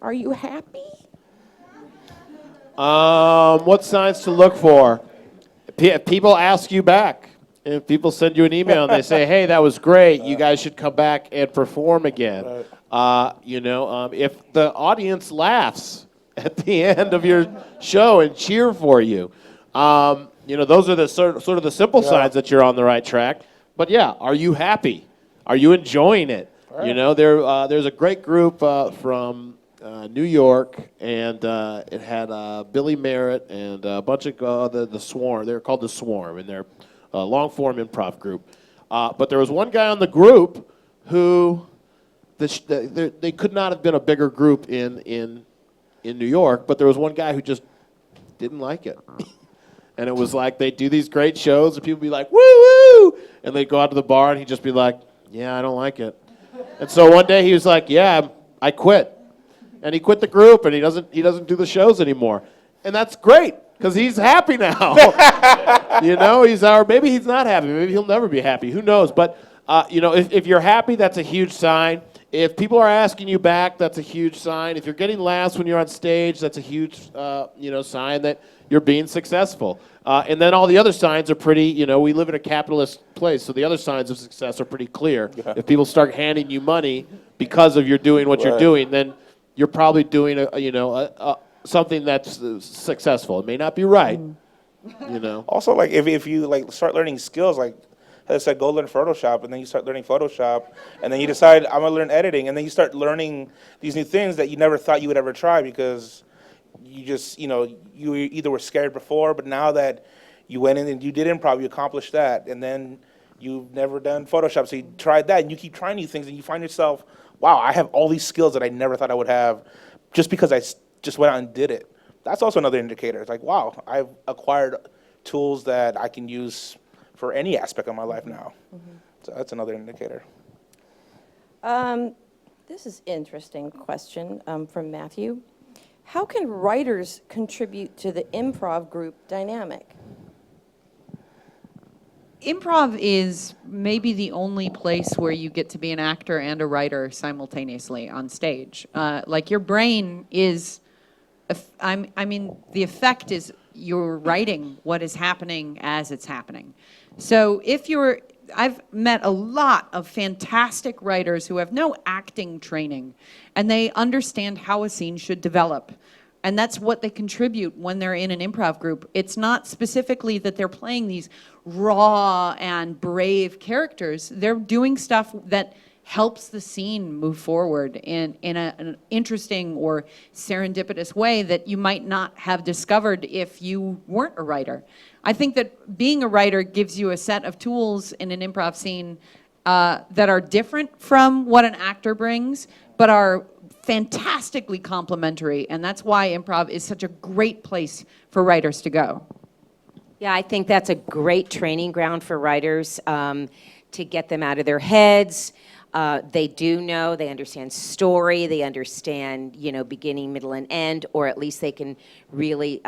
Are you happy? What signs to look for? If people ask you back. If people send you an email and they say, "Hey, that was great. You guys should come back and perform again." If the audience laughs at the end of your show and cheer for you, those are the sort of the simple signs that you're on the right track. But yeah, are you happy? Are you enjoying it? Right. There's a great group from New York, and it had Billy Merritt and a bunch of the Swarm. They're called the Swarm, and they're a long-form improv group. But there was one guy on the group who they could not have been a bigger group in New York, but there was one guy who just didn't like it. And it was like they'd do these great shows, and people would be like, "Woo woo!" And they'd go out to the bar, and he'd just be like, "Yeah, I don't like it." And so one day he was like, "Yeah, I quit." And he quit the group, and he doesn't do the shows anymore. And that's great, because he's happy now. Maybe he's not happy. Maybe he'll never be happy. Who knows? But if you're happy, that's a huge sign. If people are asking you back, that's a huge sign. If you're getting laughs when you're on stage, that's a huge sign that you're being successful. And then all the other signs are pretty, we live in a capitalist place, so the other signs of success are pretty clear. Yeah. If people start handing you money because of you're doing what you're doing, then you're probably doing something that's successful. It may not be right, Also, like if you start learning skills, like I said, go learn Photoshop, and then you start learning Photoshop, and then you decide I'm gonna learn editing, and then you start learning these new things that you never thought you would ever try because you just you either were scared before, but now that you went in and you did improv, you accomplished that, and then you've never done Photoshop, so you tried that, and you keep trying new things, and you find yourself, wow, I have all these skills that I never thought I would have just because I just went out and did it. That's also another indicator. It's like, wow, I've acquired tools that I can use for any aspect of my life now. Mm-hmm. So that's another indicator. This is an interesting question from Matthew. How can writers contribute to the improv group dynamic? Improv is maybe the only place where you get to be an actor and a writer simultaneously on stage. Your brain is, the effect is you're writing what is happening as it's happening. So I've met a lot of fantastic writers who have no acting training, and they understand how a scene should develop. And that's what they contribute when they're in an improv group. It's not specifically that they're playing these raw and brave characters. They're doing stuff that helps the scene move forward in an interesting or serendipitous way that you might not have discovered if you weren't a writer. I think that being a writer gives you a set of tools in an improv scene that are different from what an actor brings, but are fantastically complementary, and that's why improv is such a great place for writers to go. Yeah, I think that's a great training ground for writers to get them out of their heads. They understand story, they understand, beginning, middle, and end, or at least they can really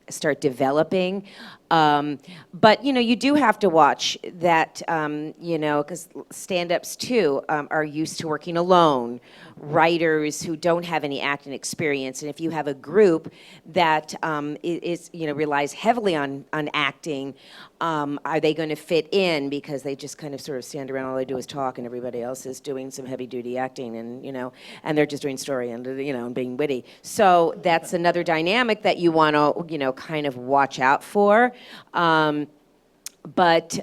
start developing. But, you do have to watch that, because stand-ups, too, are used to working alone. Writers who don't have any acting experience, and if you have a group that relies heavily on acting, are they going to fit in because they just kind of sort of stand around, all they do is talk, and everybody else is doing some heavy-duty acting, and they're just doing story and and being witty. So that's another dynamic that you want to kind of watch out for. But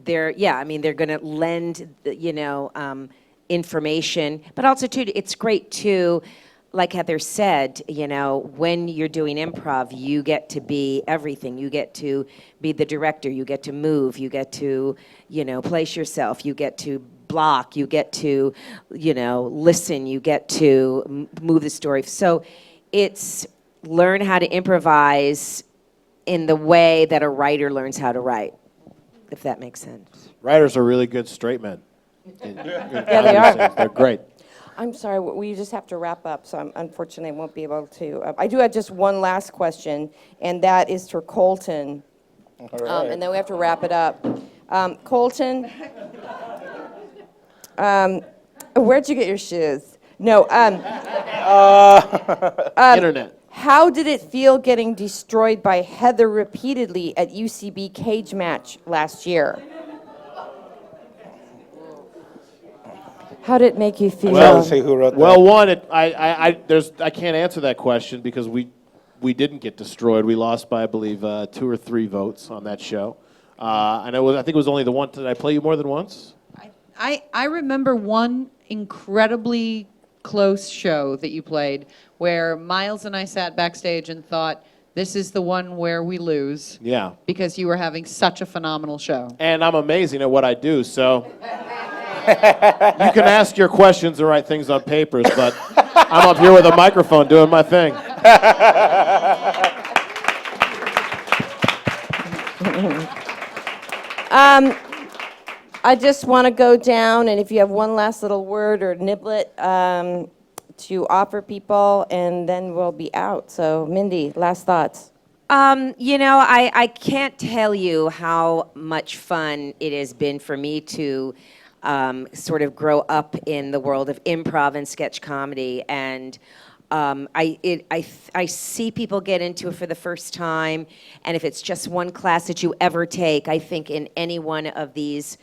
they're going to lend information, but also too, it's great too, like Heather said, when you're doing improv, you get to be everything. You get to be the director, you get to move, you get to, place yourself, you get to block, you get to, listen, you get to move the story. So it's learn how to improvise in the way that a writer learns how to write, if that makes sense. Writers are really good straight men. Yeah, they are. They're great. I'm sorry, we just have to wrap up, so unfortunately I won't be able to. I do have just one last question, and that is for Colton. All right. And then we have to wrap it up. Colton, where'd you get your shoes? No. Internet. How did it feel getting destroyed by Heather repeatedly at UCB cage match last year? How did it make you feel? Well, say who wrote that. Well, one, I can't answer that question because we didn't get destroyed. We lost by, I believe, 2 or 3 votes on that show. And I think it was only the one. Did I play you more than once? I remember one incredibly close show that you played where Miles and I sat backstage and thought, this is the one where we lose. Yeah. Because you were having such a phenomenal show. And I'm amazing at what I do, so you can ask your questions and write things on papers, but I'm up here with a microphone doing my thing. I just want to go down, and if you have one last little word or niblet to offer people, and then we'll be out. So, Mindy, last thoughts. I can't tell you how much fun it has been for me to sort of grow up in the world of improv and sketch comedy, and I see people get into it for the first time, and if it's just one class that you ever take, I think in any one of these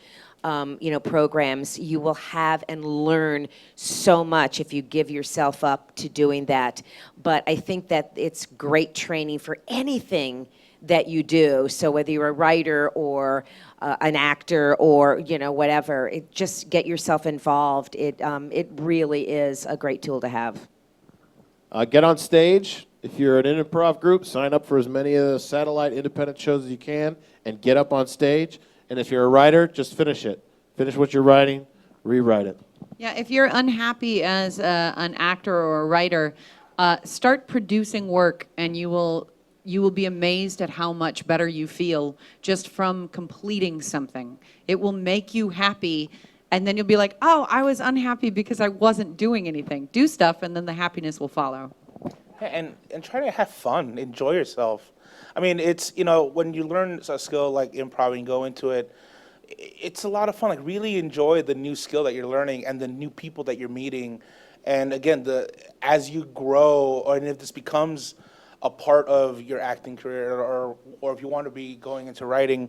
programs, you will have and learn so much if you give yourself up to doing that. But I think that it's great training for anything that you do. So whether you're a writer or an actor or whatever, just get yourself involved. It really is a great tool to have. Get on stage. If you're an improv group, sign up for as many of the satellite independent shows as you can and get up on stage. And if you're a writer, just finish it. Finish what you're writing, rewrite it. Yeah, if you're unhappy as an actor or a writer, start producing work, and you will be amazed at how much better you feel just from completing something. It will make you happy, and then you'll be like, oh, I was unhappy because I wasn't doing anything. Do stuff, and then the happiness will follow. And try to have fun, enjoy yourself. I mean, it's, when you learn a skill like improv and go into it, it's a lot of fun. Like, really enjoy the new skill that you're learning and the new people that you're meeting. And again, as you grow, and if this becomes a part of your acting career, or if you want to be going into writing,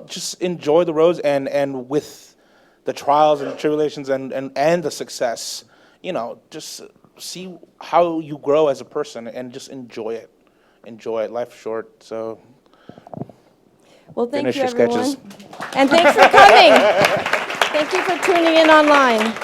just enjoy the roads, and with the trials and the tribulations and the success, just see how you grow as a person and just enjoy it. Enjoy it. Life's short, so well, thank finish you, your everyone. sketches. And thanks for coming. Thank you for tuning in online.